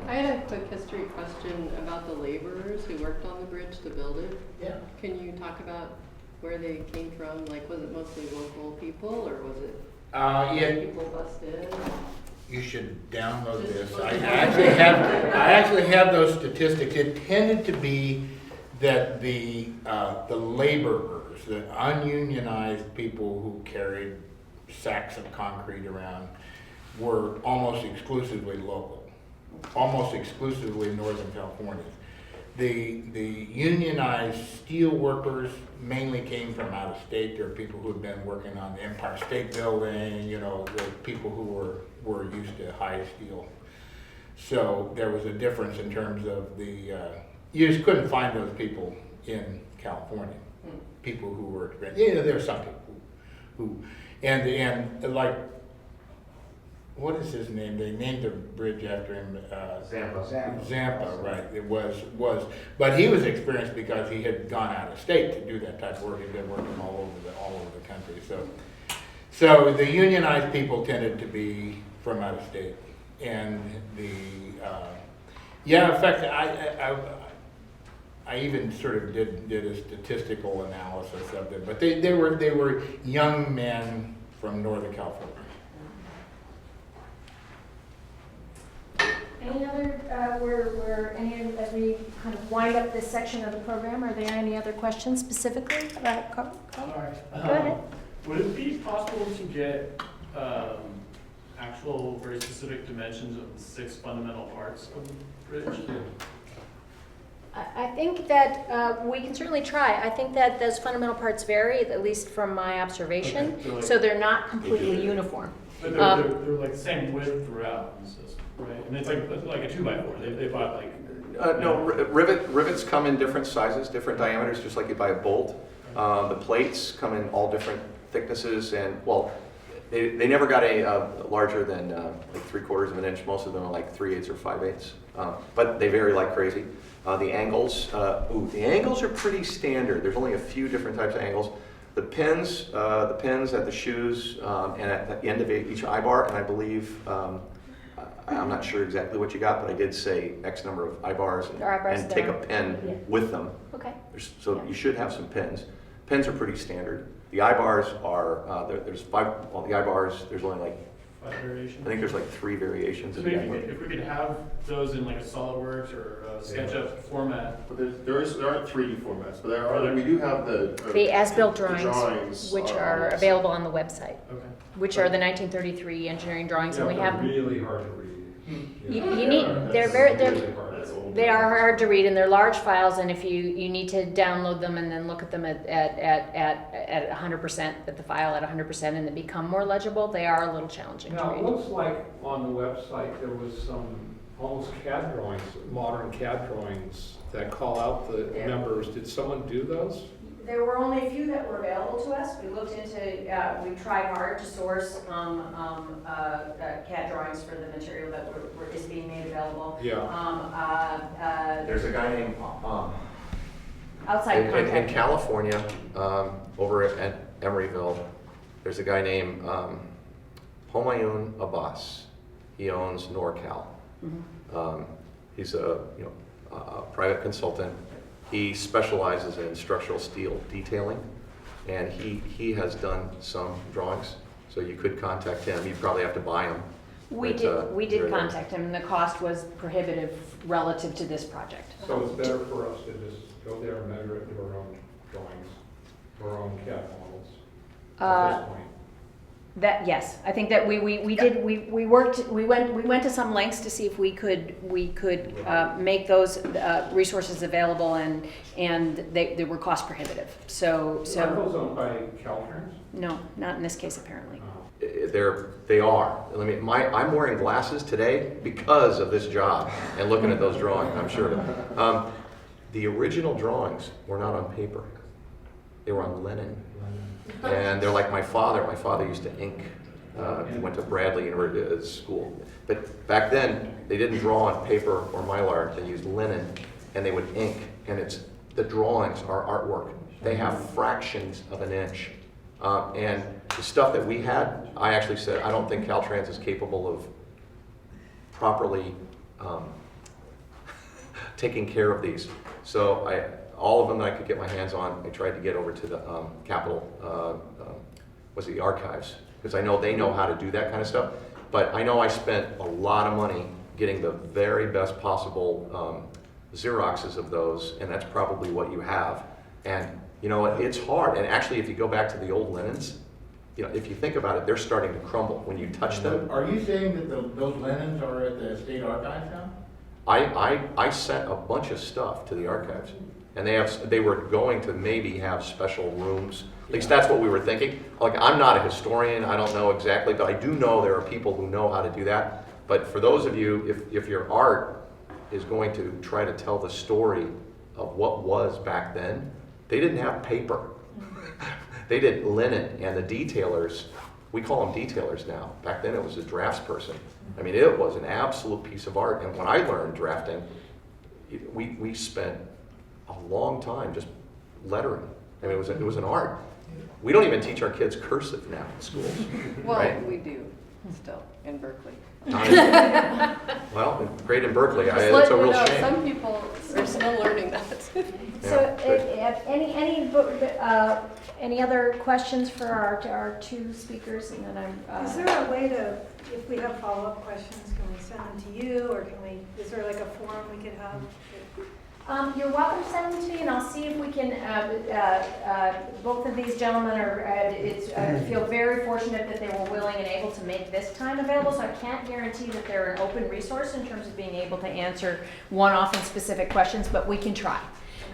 H: I had a quick history question about the laborers who worked on the bridge to build it.
B: Yeah.
H: Can you talk about where they came from? Like, was it mostly local people, or was it
B: yeah.
H: people busted?
B: You should download this. I actually have those statistics. It tended to be that the laborers, the ununionized people who carried sacks of concrete around, were almost exclusively local, almost exclusively Northern California. The unionized steel workers mainly came from out of state. There are people who had been working on the Empire State Building, you know, the people who were used to high steel. So there was a difference in terms of the, you just couldn't find those people in California. People who were, you know, there are some people who and like, what is his name? They named the bridge after him. Zampa, right? It was, but he was experienced because he had gone out of state to do that type of work. He'd been working all over the country. So the unionized people tended to be from out of state, and the yeah. In fact, I even sort of did a statistical analysis of them, but they were young men from Northern California.
D: Any other, as we kind of wind up this section of the program, are there any other questions specifically about Carl?
K: All right.
D: Go ahead.
K: Would it be possible to get actual very specific dimensions of the 6 fundamental parts of the bridge?
P: I think that we can certainly try. I think that those fundamental parts vary, at least from my observation,
K: Okay,
P: so they're not completely uniform.
K: But they're like the same width throughout the system, right? And it's like a 2x4. They bought like.
F: No, rivets come in different sizes, different diameters, just like you buy a bolt. The plates come in all different thicknesses, and well, they never got a larger than like 3/4 of an inch. Most of them are like 3/8 or 5/8, but they vary like crazy. The angles are pretty standard. There's only a few different types of angles. The pins at the shoes and at the end of each eye bar, and I believe. I'm not sure exactly what you got, but I did say X number of eye bars and take a pen with them.
P: Okay.
F: So you should have some pins. Pins are pretty standard. The eye bars are, there's 5, well the eye bars, there's only like
K: 5 variations?
F: I think there's like 3 variations.
K: So if we could have those in like a SolidWorks or a SketchUp format.
I: But there aren't 3D formats, but we do have
P: the as-built
I: the
P: drawings, which are available on the website.
K: Okay.
P: Which are the 1933 engineering drawings, and we have
G: really hard to read.
P: You need, they are hard to read, and they're large files, and if you need to download them and then look at them at 100%, at the file at 100%, and then become more legible, they are a little challenging to read.
G: It looks like on the website there was some almost CAD drawings, modern CAD drawings that call out the numbers. Did someone do those?
D: There were only a few that were available to us. We looked into, we tried hard to source CAD drawings for the material that is being made available.
F: Yeah. There's a guy named
D: outside
F: in California, over at Emeryville. There's a guy named Homayun Abbas. He owns NorCal. Mm-hmm. He's a private consultant. He specializes in structural steel detailing, and he has done some drawings. So you could contact him. You'd probably have to buy them.
P: We did contact him, and the cost was prohibitive relative to this project.
G: So it's better for us to just go there and measure it, do our own drawings, our own CAD models at this point.
P: Yes, I think that we went to some lengths to see if we could make those resources available, and they were cost prohibitive. So
G: Are those owned by Caltrans?
P: No, not in this case apparently.
F: They are. I'm wearing glasses today because of this job and looking at those drawings, I'm sure. The original drawings were not on paper. They were on linen. And they're like my father. My father used to ink. He went to Bradley University School. But back then, they didn't draw on paper or mylar. They used linen, and they would ink. And the drawings are artwork. They have fractions of an inch. And the stuff that we had, I actually said, I don't think Caltrans is capable of properly taking care of these. So all of them that I could get my hands on, I tried to get over to the Capitol, the archives, because I know they know how to do that kind of stuff. But I know I spent a lot of money getting the very best possible Xeroxes of those, and that's probably what you have. And you know, it's hard. And actually, if you go back to the old linens, if you think about it, they're starting to crumble when you touch them.
B: Are you saying that those linens are at the state archives now?
F: I sent a bunch of stuff to the archives, and they were going to maybe have special rooms. At least that's what we were thinking. Like, I'm not a historian, I don't know exactly, but I do know there are people who know how to do that. But for those of you, if your art is going to try to tell the story of what was back then, they didn't have paper. They did linen, and the detailers, we call them detailers now. Back then it was a draftsperson. I mean, it was an absolute piece of art. And when I learned drafting, we spent a long time just lettering. I mean, it was an art. We don't even teach our kids cursive now in schools.
H: Well,
F: right?
H: we do still in Berkeley.
F: Well, great in Berkeley. It's a real shame.
H: Some people are still learning that.
P: So, any other questions for our two speakers? And then
M: Is there a way to, if we have follow-up questions, can we send them to you, or is there like a forum we could have?
P: You're welcome to send them to you, and I'll see if we can, both of these gentlemen are, I feel very fortunate that they were willing and able to make this time available, so I can't guarantee that they're an open resource in terms of being able to answer one-off and specific questions, but we can try.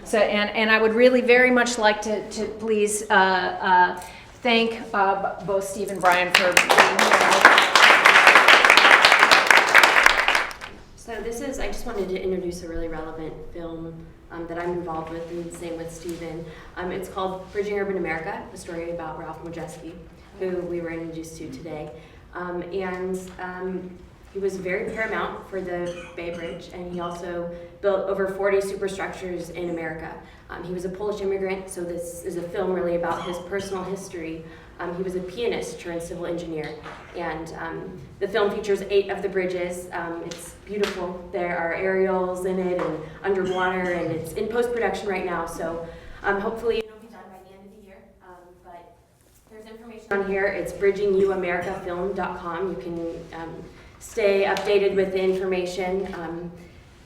P: So, and I would really very much like to please thank both Steve and Brian for being here.
Q: So I just wanted to introduce a really relevant film that I'm involved with, and same with Stephen. It's called Bridging Urban America, a story about Ralph Modjeski, who we were introduced to today. He was very paramount for the Bay Bridge, and he also built over 40 superstructures in America. He was a Polish immigrant, so this is a film really about his personal history. He was a pianist turned civil engineer, and the film features 8 of the bridges. It's beautiful. There are aerials in it and underwater, and it's in post-production right now, so hopefully it'll be done by the end of the year. But there's information on here. It's bridginguamericafilm.com. You can stay updated with the information.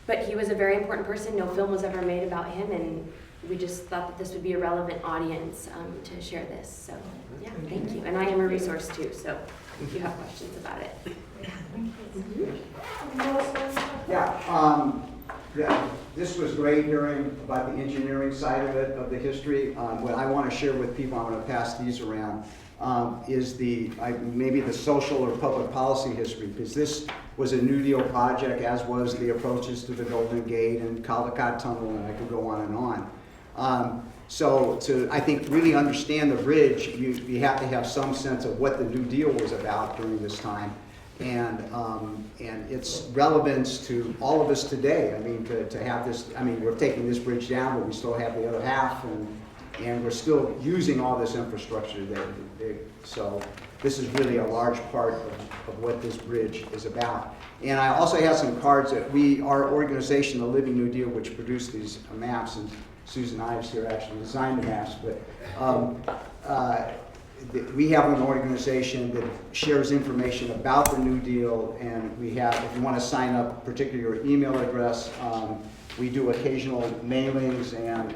Q: But he was a very important person. No film was ever made about him, and we just thought that this would be a relevant audience to share this. So, yeah, thank you. And I am a resource too, so if you have questions about it.
C: Yeah, this was great hearing about the engineering side of it, of the history. What I want to share with people, I'm going to pass these around, is maybe the social or public policy history, because this was a New Deal project, as was the approaches to the Golden Gate and Caldecott Tunnel, and I could go on and on. So to, I think, really understand the bridge, you have to have some sense of what the New Deal was about during this time, and its relevance to all of us today. I mean, to have this, I mean, we're taking this bridge down, but we still have the other half, and we're still using all this infrastructure there. So this is really a large part of what this bridge is about. And I also have some cards that our organization, the Living New Deal, which produced these maps, and Susan Ives here actually designed the maps, but we have an organization that shares information about the New Deal, and we have, if you want to sign up, particularly your email address, we do occasional mailings and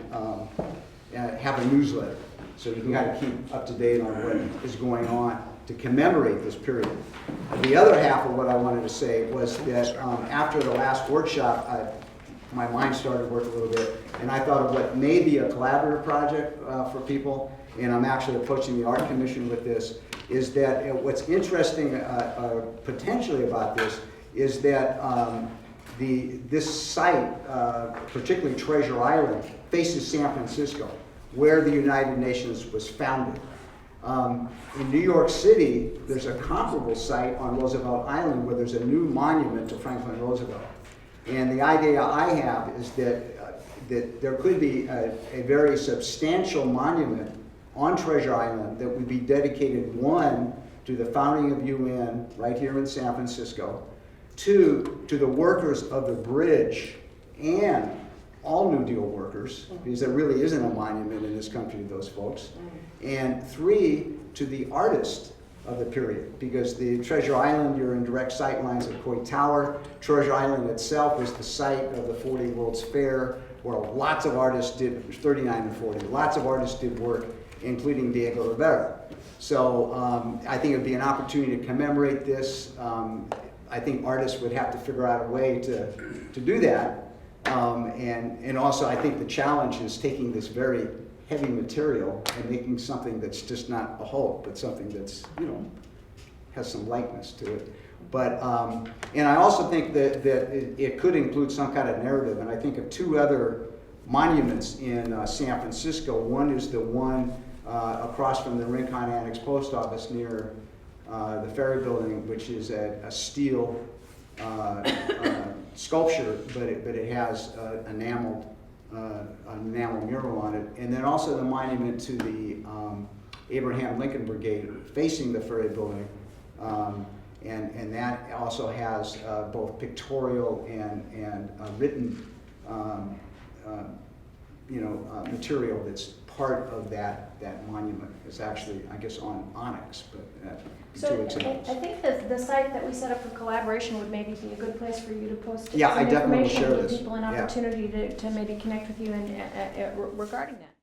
C: have a newsletter, so you can kind of keep up to date on what is going on to commemorate this period. The other half of what I wanted to say was that after the last workshop, my mind started to work a little bit, and I thought of what may be a collaborative project for people, and I'm actually approaching the Art Commission with this, is that what's interesting potentially about this is that this site, particularly Treasure Island, faces San Francisco, where the United Nations was founded. In New York City, there's a comparable site on Roosevelt Island where there's a new monument to Franklin Roosevelt. And the idea I have is that there could be a very substantial monument on Treasure Island that would be dedicated, 1, to the founding of UN right here in San Francisco, 2, to the workers of the bridge and all New Deal workers, because there really isn't a monument in this country to those folks, and 3, to the artists of the period, because the Treasure Island, you're in direct sight lines of Coit Tower. Treasure Island itself was the site of the 40 World's Fair, where lots of artists did, 39 and 40, lots of artists did work, including Diego Rivera. So I think it would be an opportunity to commemorate this. I think artists would have to figure out a way to do that. And also I think the challenge is taking this very heavy material and making something that's just not a Hulk, but something that's, has some likeness to it. But, and I also think that it could include some kind of narrative, and I think of 2 other monuments in San Francisco. One is the one across from the Rincon Annex Post Office near the Ferry Building, which is a steel sculpture, but it has enamel mural on it. And then also the monument to the Abraham Lincoln Brigade facing the Ferry Building. And that also has both pictorial and written material that's part of that monument. It's actually, I guess, on onyx, but
P: So
C: two examples.
P: I think that the site that we set up for collaboration would maybe be a good place for you to post
C: Yeah,
P: some
C: I definitely will
P: information,
C: share
P: give
C: this.
P: people an
C: Yeah.
P: opportunity to maybe connect with you and regarding that.